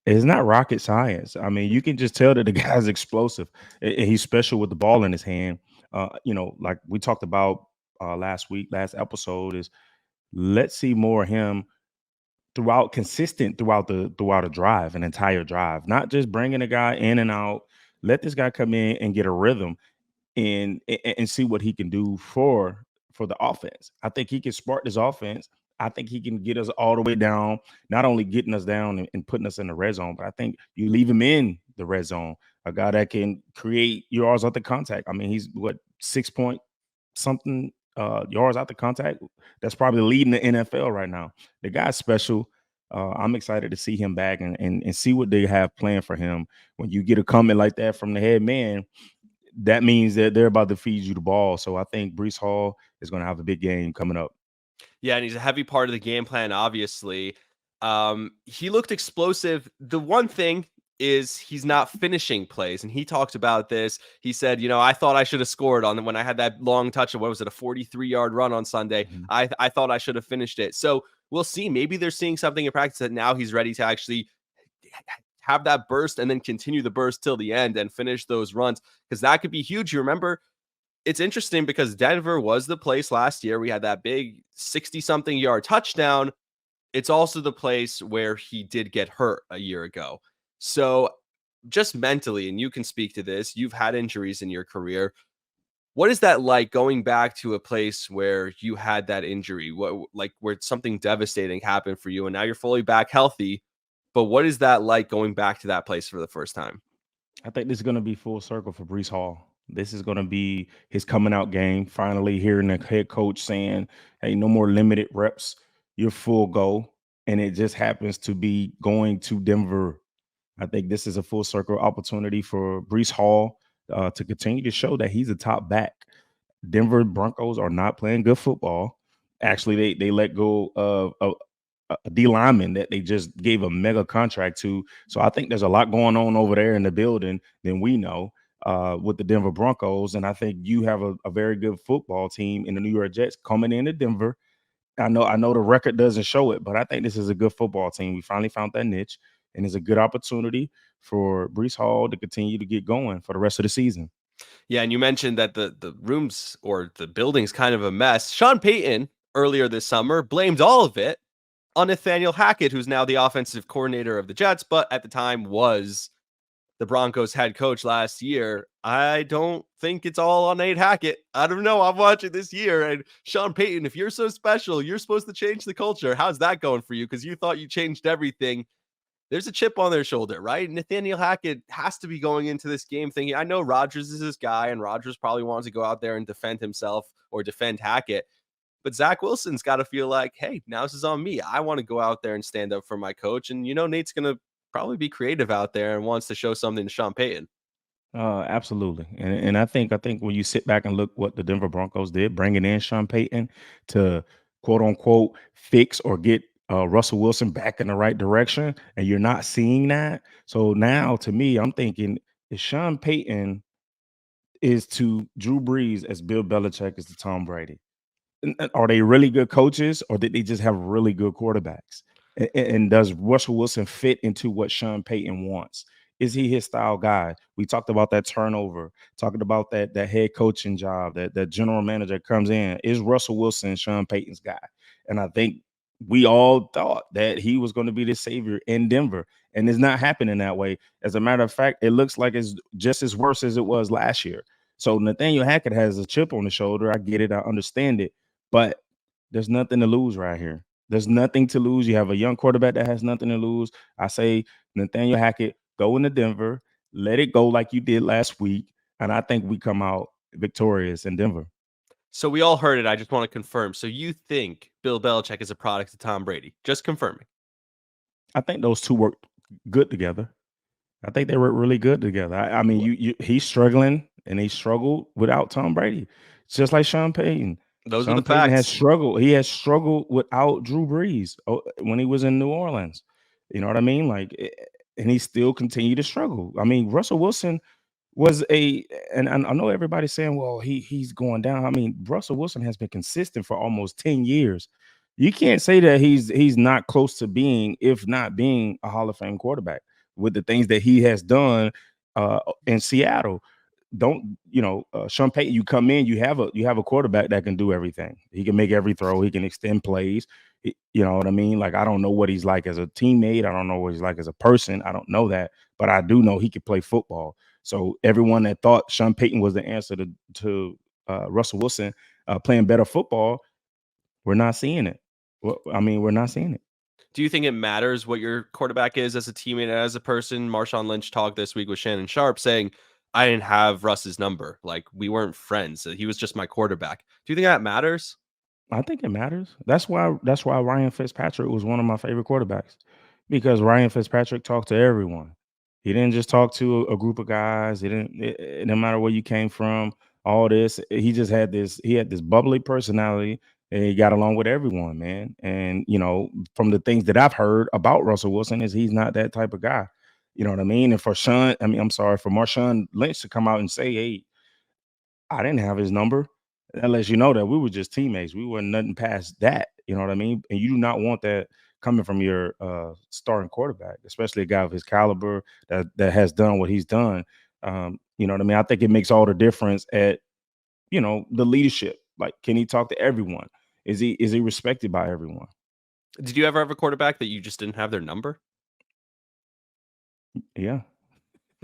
E: It's not rocket science. I mean, you can just tell that the guy's explosive. He's special with the ball in his hand. Like we talked about last episode is let's see more of him throughout a drive, an entire drive, not just bringing a guy in and out. Let this guy come in and get a rhythm and see what he can do for the offense. I think he can spark this offense. I think he can get us all the way down, not only getting us down and putting us in the red zone, but I think you leave him in the red zone, a guy that can create yards out the contact. I mean, he's 6 point something yards out the contact. That's probably leading the NFL right now. The guy's special. I'm excited to see him back and see what they have planned for him. When you get a comment like that from the head man, that means that they're about to feed you the ball. So I think Breece Hall is going to have a big game coming up.
A: Yeah, and he's a heavy part of the game plan, obviously. He looked explosive. The one thing is he's not finishing plays, and he talked about this. He said, I thought I should have scored on when I had that long touch of, what was it, a 43-yard run on Sunday.
E: Mm-hmm.
A: I thought I should have finished it. So we'll see. Maybe they're seeing something in practice that now he's ready to actually have that burst and then continue the burst till the end and finish those runs, because that could be huge. You remember it's interesting because Denver was the place last year. We had that big 60-something yard touchdown. It's also the place where he did get hurt a year ago. So just mentally, and you can speak to this, you've had injuries in your career. What is that like going back to a place where you had that injury? What, like, where something devastating happened for you and now you're fully back healthy? But what is that like going back to that place for the first time?
E: I think this is going to be full circle for Breece Hall. This is going to be his coming out game. Finally, hearing the head coach saying, "Hey, no more limited reps. You're full go," and it just happens to be going to Denver. I think this is a full circle opportunity for Breece Hall to continue to show that he's a top back. Denver Broncos are not playing good football. Actually, they let go of a D lineman that they just gave a mega contract to. So I think there's a lot going on over there in the building than we know with the Denver Broncos. And I think you have a very good football team in the New York Jets coming into Denver. I know the record doesn't show it, but I think this is a good football team. We finally found that niche, and it's a good opportunity for Breece Hall to continue to get going for the rest of the season.
A: Yeah, and you mentioned that the rooms or the building's kind of a mess. Sean Payton earlier this summer blamed all of it on Nathaniel Hackett, who's now the offensive coordinator of the Jets, but at the time was the Broncos head coach last year. I don't think it's all on Nate Hackett. I don't know. I'm watching this year, and Sean Payton, if you're so special, you're supposed to change the culture. How's that going for you? Because you thought you changed everything. There's a chip on their shoulder, right? Nathaniel Hackett has to be going into this game thinking, I know Rodgers is this guy, and Rodgers probably wants to go out there and defend himself or defend Hackett. But Zach Wilson's got to feel like, hey, now this is on me. I want to go out there and stand up for my coach. And, Nate's going to probably be creative out there and wants to show something to Sean Payton.
E: Absolutely, and I think when you sit back and look what the Denver Broncos did, bringing in Sean Payton to quote unquote fix or get Russell Wilson back in the right direction, and you're not seeing that. So now, to me, I'm thinking is Sean Payton is to Drew Brees as Bill Belichick is to Tom Brady. Are they really good coaches, or did they just have really good quarterbacks? And does Russell Wilson fit into what Sean Payton wants? Is he his style guy? We talked about that turnover, talking about that head coaching job, that general manager comes in. Is Russell Wilson Sean Payton's guy? And I think we all thought that he was going to be the savior in Denver, and it's not happening that way. As a matter of fact, it looks like it's just as worse as it was last year. So Nathaniel Hackett has a chip on the shoulder. I get it. I understand it. But there's nothing to lose right here. There's nothing to lose. You have a young quarterback that has nothing to lose. I say, Nathaniel Hackett, go into Denver, let it go like you did last week, and I think we come out victorious in Denver.
A: So we all heard it. I just want to confirm. So you think Bill Belichick is a product of Tom Brady? Just confirming.
E: I think those two work good together. I think they work really good together. I mean, he's struggling, and he struggled without Tom Brady. It's just like Sean Payton.
A: Those are
E: Sean
A: the
E: Payton has
A: facts.
E: struggled. He has struggled without Drew Brees when he was in New Orleans. You know what I mean? And he still continued to struggle. I mean, Russell Wilson was and I know everybody's saying, well, he's going down. I mean, Russell Wilson has been consistent for almost 10 years. You can't say that he's not close to being, if not being, a Hall of Fame quarterback with the things that he has done in Seattle. Sean Payton, you come in, you have a quarterback that can do everything. He can make every throw. He can extend plays. You know what I mean? Like, I don't know what he's like as a teammate. I don't know what he's like as a person. I don't know that, but I do know he can play football. So everyone that thought Sean Payton was the answer to Russell Wilson playing better football, we're not seeing it. Well, I mean, we're not seeing it.
A: Do you think it matters what your quarterback is as a teammate and as a person? Marshawn Lynch talked this week with Shannon Sharp saying, I didn't have Russ's number. Like, we weren't friends. He was just my quarterback. Do you think that matters?
E: I think it matters. That's why Ryan Fitzpatrick was one of my favorite quarterbacks, because Ryan Fitzpatrick talked to everyone. He didn't just talk to a group of guys. It didn't matter where you came from, all this. He just had this bubbly personality, and he got along with everyone, man. And, from the things that I've heard about Russell Wilson is he's not that type of guy. You know what I mean? And for Marshawn Lynch to come out and say, hey, I didn't have his number, that lets you know that we were just teammates. We were nothing past that. You know what I mean? And you do not want that coming from your starting quarterback, especially a guy of his caliber that has done what he's done. You know what I mean? I think it makes all the difference at the leadership. Like, can he talk to everyone? Is he respected by everyone?
A: Did you ever have a quarterback that you just didn't have their number?
E: Yeah.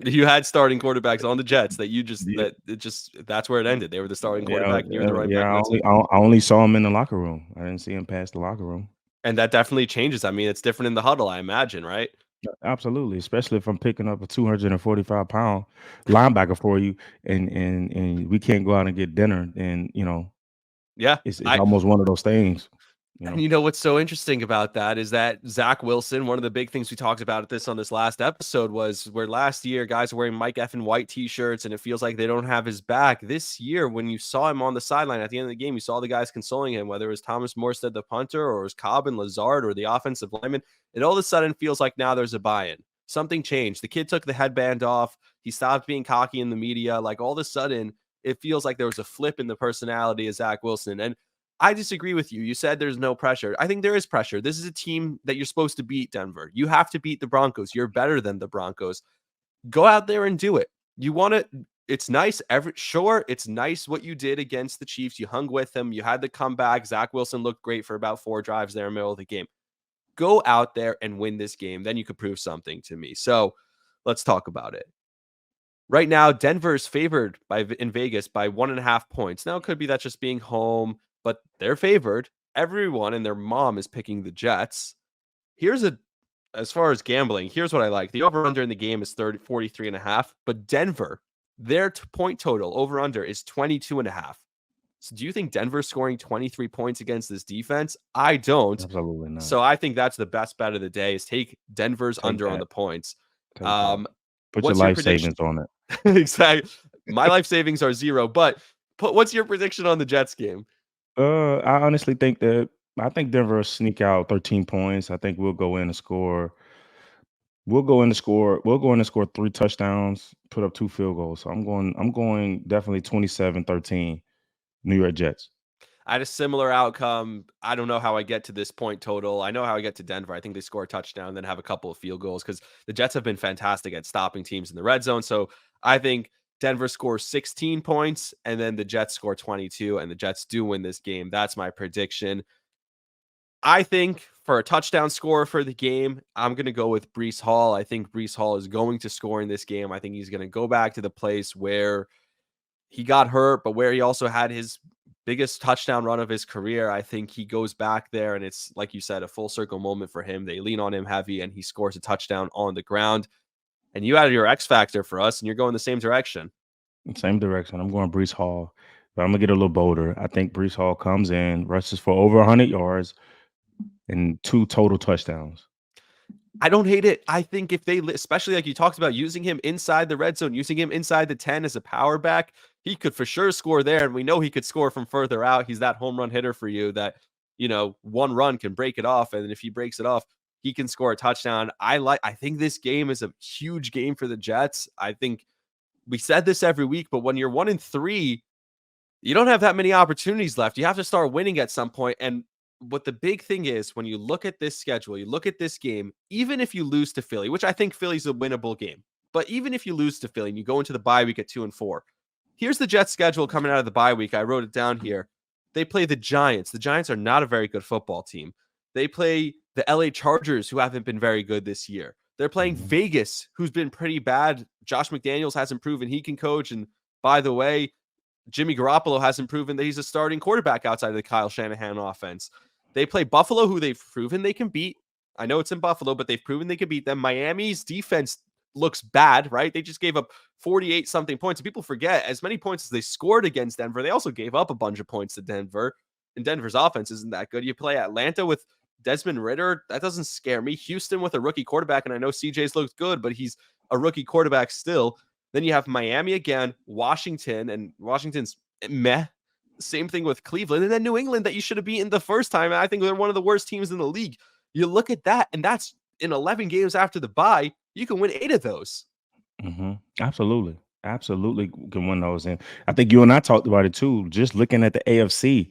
A: You had starting quarterbacks on the Jets that
E: Yeah.
A: that's where it ended. They were the starting
E: Yeah,
A: quarterback and you were the running back.
E: yeah.
A: And that's it.
E: I only saw him in the locker room. I didn't see him past the locker room.
A: And that definitely changes. I mean, it's different in the huddle, I imagine, right?
E: Absolutely, especially if I'm picking up a 245-pound linebacker for you, and we can't go out and get dinner, and
A: Yeah.
E: it's almost one of those things.
A: And you know what's so interesting about that is that Zach Wilson, one of the big things we talked about on this last episode was where last year guys were wearing Mike effing White t-shirts and it feels like they don't have his back. This year, when you saw him on the sideline at the end of the game, you saw the guys consoling him, whether it was Thomas Morstead, the punter, or it was Cobb and Lazard or the offensive lineman. It all of a sudden feels like now there's a buy-in. Something changed. The kid took the headband off. He stopped being cocky in the media. Like all of a sudden, it feels like there was a flip in the personality of Zach Wilson. And I disagree with you. You said there's no pressure. I think there is pressure. This is a team that you're supposed to beat, Denver. You have to beat the Broncos. You're better than the Broncos. Go out there and do it. You want to. It's nice. Sure, it's nice what you did against the Chiefs. You hung with them. You had the comeback. Zach Wilson looked great for about 4 drives there in the middle of the game. Go out there and win this game. Then you could prove something to me. So let's talk about it. Right now, Denver is favored in Vegas by 1.5 points. Now, it could be that just being home, but they're favored. Everyone and their mom is picking the Jets. As far as gambling, here's what I like. The over-under in the game is 43.5, but Denver, their point total over-under is 22.5. So do you think Denver's scoring 23 points against this defense? I don't.
E: Absolutely not.
A: So I think that's the best bet of the day is take Denver's under on the points.
E: Put your life savings on it.
A: Exactly. My life savings are 0, but what's your prediction on the Jets game?
E: I honestly think Denver will sneak out 13 points. I think we'll go in and score. We'll go in and score 3 touchdowns, put up 2 field goals. So I'm going definitely 27-13 New York Jets.
A: I had a similar outcome. I don't know how I get to this point total. I know how I get to Denver. I think they score a touchdown and then have a couple of field goals because the Jets have been fantastic at stopping teams in the red zone. So I think Denver scores 16 points and then the Jets score 22 and the Jets do win this game. That's my prediction. I think for a touchdown score for the game, I'm going to go with Breece Hall. I think Breece Hall is going to score in this game. I think he's going to go back to the place where he got hurt, but where he also had his biggest touchdown run of his career. I think he goes back there and it's, like you said, a full circle moment for him. They lean on him heavy and he scores a touchdown on the ground. And you added your X factor for us and you're going the same direction.
E: Same direction. I'm going Breece Hall, but I'm going to get a little bolder. I think Breece Hall comes in, rushes for over 100 yards and 2 total touchdowns.
A: I don't hate it. I think if they, especially like you talked about, using him inside the red zone, using him inside the 10 as a power back, he could for sure score there. And we know he could score from further out. He's that home run hitter for you that, one run can break it off. And if he breaks it off, he can score a touchdown. I think this game is a huge game for the Jets. I think we said this every week, but when you're 1-3, you don't have that many opportunities left. You have to start winning at some point. And what the big thing is, when you look at this schedule, you look at this game, even if you lose to Philly, which I think Philly's a winnable game, but even if you lose to Philly and you go into the bye week at 2-4, here's the Jets schedule coming out of the bye week. I wrote it down here. They play the Giants. The Giants are not a very good football team. They play the LA Chargers, who haven't been very good this year. They're playing Vegas, who's been pretty bad. Josh McDaniels hasn't proven he can coach. And by the way, Jimmy Garoppolo hasn't proven that he's a starting quarterback outside of the Kyle Shanahan offense. They play Buffalo, who they've proven they can beat. I know it's in Buffalo, but they've proven they can beat them. Miami's defense looks bad, right? They just gave up 48-something points. And people forget, as many points as they scored against Denver, they also gave up a bunch of points to Denver. And Denver's offense isn't that good. You play Atlanta with Desmond Ridder. That doesn't scare me. Houston with a rookie quarterback, and I know CJ's looked good, but he's a rookie quarterback still. Then you have Miami again, Washington, and Washington's meh. Same thing with Cleveland, and then New England that you should have beaten the first time. I think they're one of the worst teams in the league. You look at that, and that's in 11 games after the bye. You can win 8 of those.
E: Absolutely can win those. And I think you and I talked about it too. Just looking at the AFC,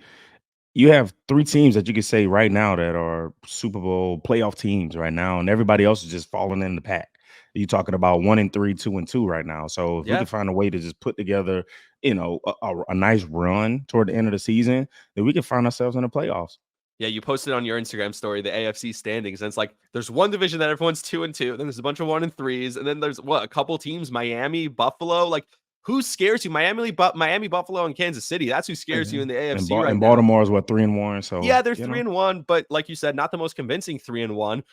E: you have 3 teams that you could say right now that are Super Bowl playoff teams right now, and everybody else is just falling in the pack. You're talking about 1-3, 2-2 right now. So if we
A: Yeah.
E: can find a way to just put together, a nice run toward the end of the season, then we can find ourselves in the playoffs.
A: Yeah, you posted on your Instagram story the AFC standings, and it's like there's one division that everyone's 2-2, then there's a bunch of 1-3s, and then there's a couple teams, Miami, Buffalo. Like, who scares you? Miami, Buffalo, and Kansas City. That's who scares you in the AFC right
E: And
A: now.
E: Baltimore is what, 3-1. So
A: Yeah, they're 3-1, but like you said, not the most convincing 3-1.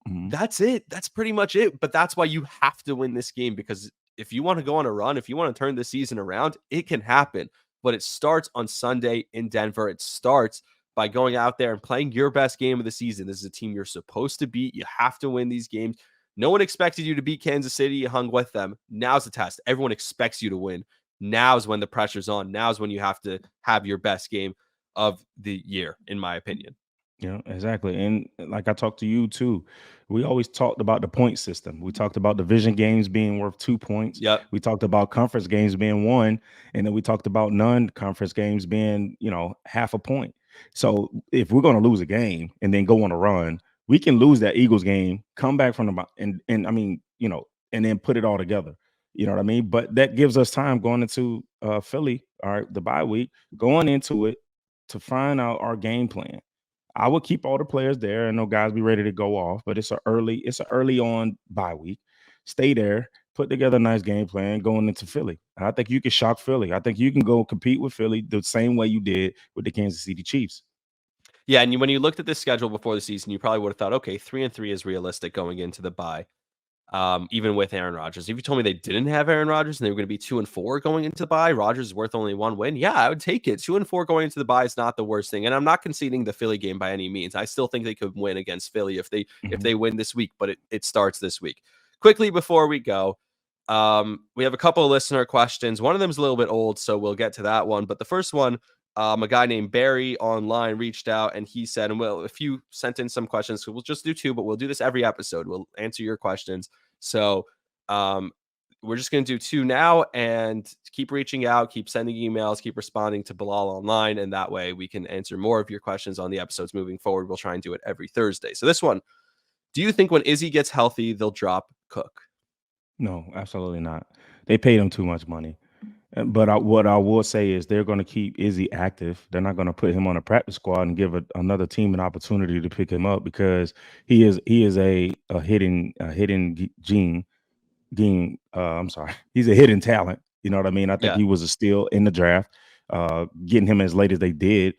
E: Mhm.
A: That's it. That's pretty much it. But that's why you have to win this game, because if you want to go on a run, if you want to turn this season around, it can happen. But it starts on Sunday in Denver. It starts by going out there and playing your best game of the season. This is a team you're supposed to beat. You have to win these games. No one expected you to beat Kansas City. You hung with them. Now's the test. Everyone expects you to win. Now's when the pressure's on. Now's when you have to have your best game of the year, in my opinion.
E: Yeah, exactly. And like I talked to you too, we always talked about the point system. We talked about division games being worth 2 points.
A: Yep.
E: We talked about conference games being 1, and then we talked about non-conference games being, half a point. So if we're going to lose a game and then go on a run, we can lose that Eagles game, come back from and I mean, and then put it all together. You know what I mean? But that gives us time going into Philly, all right, the bye week, going into it to find out our game plan. I would keep all the players there and no guys be ready to go off, but it's a early on bye week. Stay there, put together a nice game plan going into Philly. And I think you can shock Philly. I think you can go compete with Philly the same way you did with the Kansas City Chiefs.
A: Yeah, and when you looked at this schedule before the season, you probably would have thought, okay, 3-3 is realistic going into the bye. Even with Aaron Rodgers. If you told me they didn't have Aaron Rodgers and they were going to be 2-4 going into the bye, Rodgers is worth only 1 win. Yeah, I would take it. 2-4 going into the bye is not the worst thing. And I'm not conceding the Philly game by any means. I still think they could win against Philly if they win this week, but it starts this week. Quickly before we go, we have a couple of listener questions. One of them is a little bit old, so we'll get to that one. But the first one, a guy named Barry online reached out and he said, and well, if you sent in some questions, so we'll just do 2, but we'll do this every episode. We'll answer your questions. So we're just going to do 2 now and keep reaching out, keep sending emails, keep responding to Bilal online. And that way we can answer more of your questions on the episodes moving forward. We'll try and do it every Thursday. So this one, do you think when Izzy gets healthy, they'll drop Cook?
E: No, absolutely not. They paid him too much money. But what I will say is they're going to keep Izzy active. They're not going to put him on a practice squad and give another team an opportunity to pick him up because he is a hidden gene. I'm sorry, he's a hidden talent. You know what I mean? I think he was a steal in the draft. Getting him as late as they did.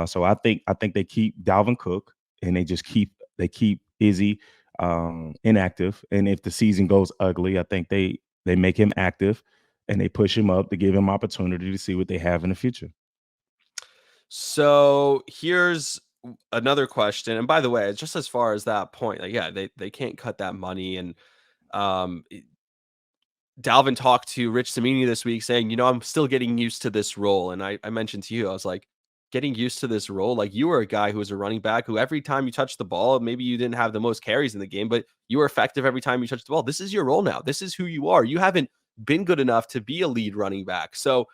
E: So I think they keep Dalvin Cook and they keep Izzy inactive. And if the season goes ugly, I think they make him active and they push him up to give him opportunity to see what they have in the future.
A: So here's another question. And by the way, just as far as that point, like, yeah, they can't cut that money. And Dalvin talked to Rich Cimini this week saying, I'm still getting used to this role. And I mentioned to you, I was like, getting used to this role. Like, you were a guy who was a running back who every time you touched the ball, maybe you didn't have the most carries in the game, but you were effective every time you touched the ball. This is your role now. This is who you are. You haven't been good enough to be a lead running back. So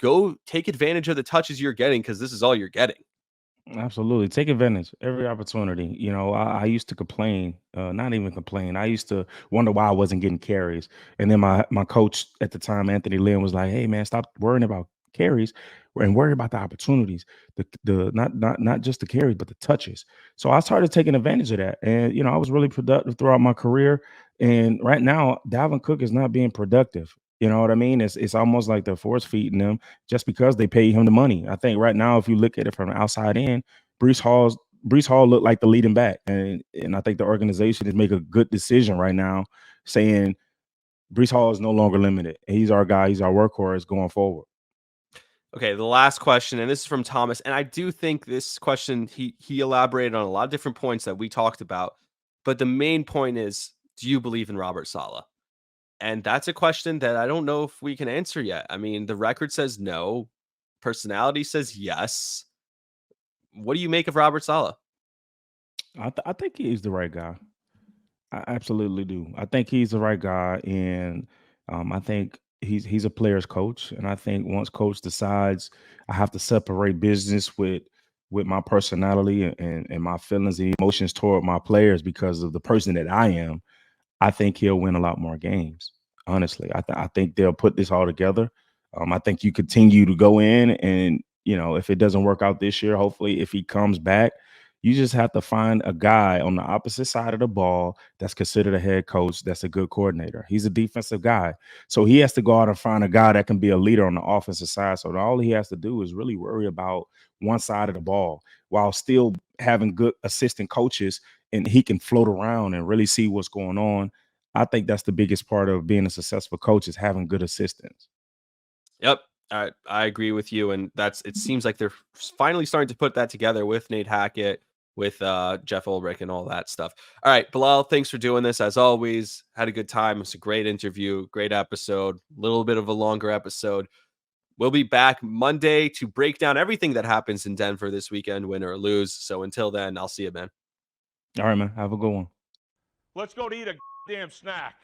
A: go take advantage of the touches you're getting because this is all you're getting.
E: Absolutely. Take advantage every opportunity. I used to complain, not even complain. I used to wonder why I wasn't getting carries. And then my coach at the time, Anthony Lynn, was like, hey man, stop worrying about carries and worry about the opportunities. The not just the carries, but the touches. So I started taking advantage of that. And I was really productive throughout my career. And right now, Dalvin Cook is not being productive. You know what I mean? It's almost like they're force feeding him just because they pay him the money. I think right now, if you look at it from the outside in, Breece Hall looked like the leading back, and I think the organization is making a good decision right now, saying Breece Hall is no longer limited. He's our guy. He's our workhorse going forward.
A: Okay, the last question, and this is from Thomas, and I do think this question he elaborated on a lot of different points that we talked about, but the main point is, do you believe in Robert Saleh? And that's a question that I don't know if we can answer yet. I mean, the record says no. Personality says yes. What do you make of Robert Saleh?
E: I think he's the right guy. I absolutely do. I think he's the right guy, and I think he's a player's coach. And I think once coach decides I have to separate business with with my personality and my feelings and emotions toward my players because of the person that I am, I think he'll win a lot more games. Honestly, I think they'll put this all together. I think you continue to go in and, if it doesn't work out this year, hopefully if he comes back, you just have to find a guy on the opposite side of the ball that's considered a head coach that's a good coordinator. He's a defensive guy. So he has to go out and find a guy that can be a leader on the offensive side. So all he has to do is really worry about one side of the ball while still having good assistant coaches, and he can float around and really see what's going on. I think that's the biggest part of being a successful coach is having good assistants.
A: Yep. I agree with you. And it seems like they're finally starting to put that together with Nate Hackett, with Jeff Ulbrich and all that stuff. All right, Bilal, thanks for doing this. As always, had a good time. It's a great interview, great episode, a little bit of a longer episode. We'll be back Monday to break down everything that happens in Denver this weekend, win or lose. So until then, I'll see you, man.
E: All right, man. Have a good one.
D: Let's go to eat a damn snack.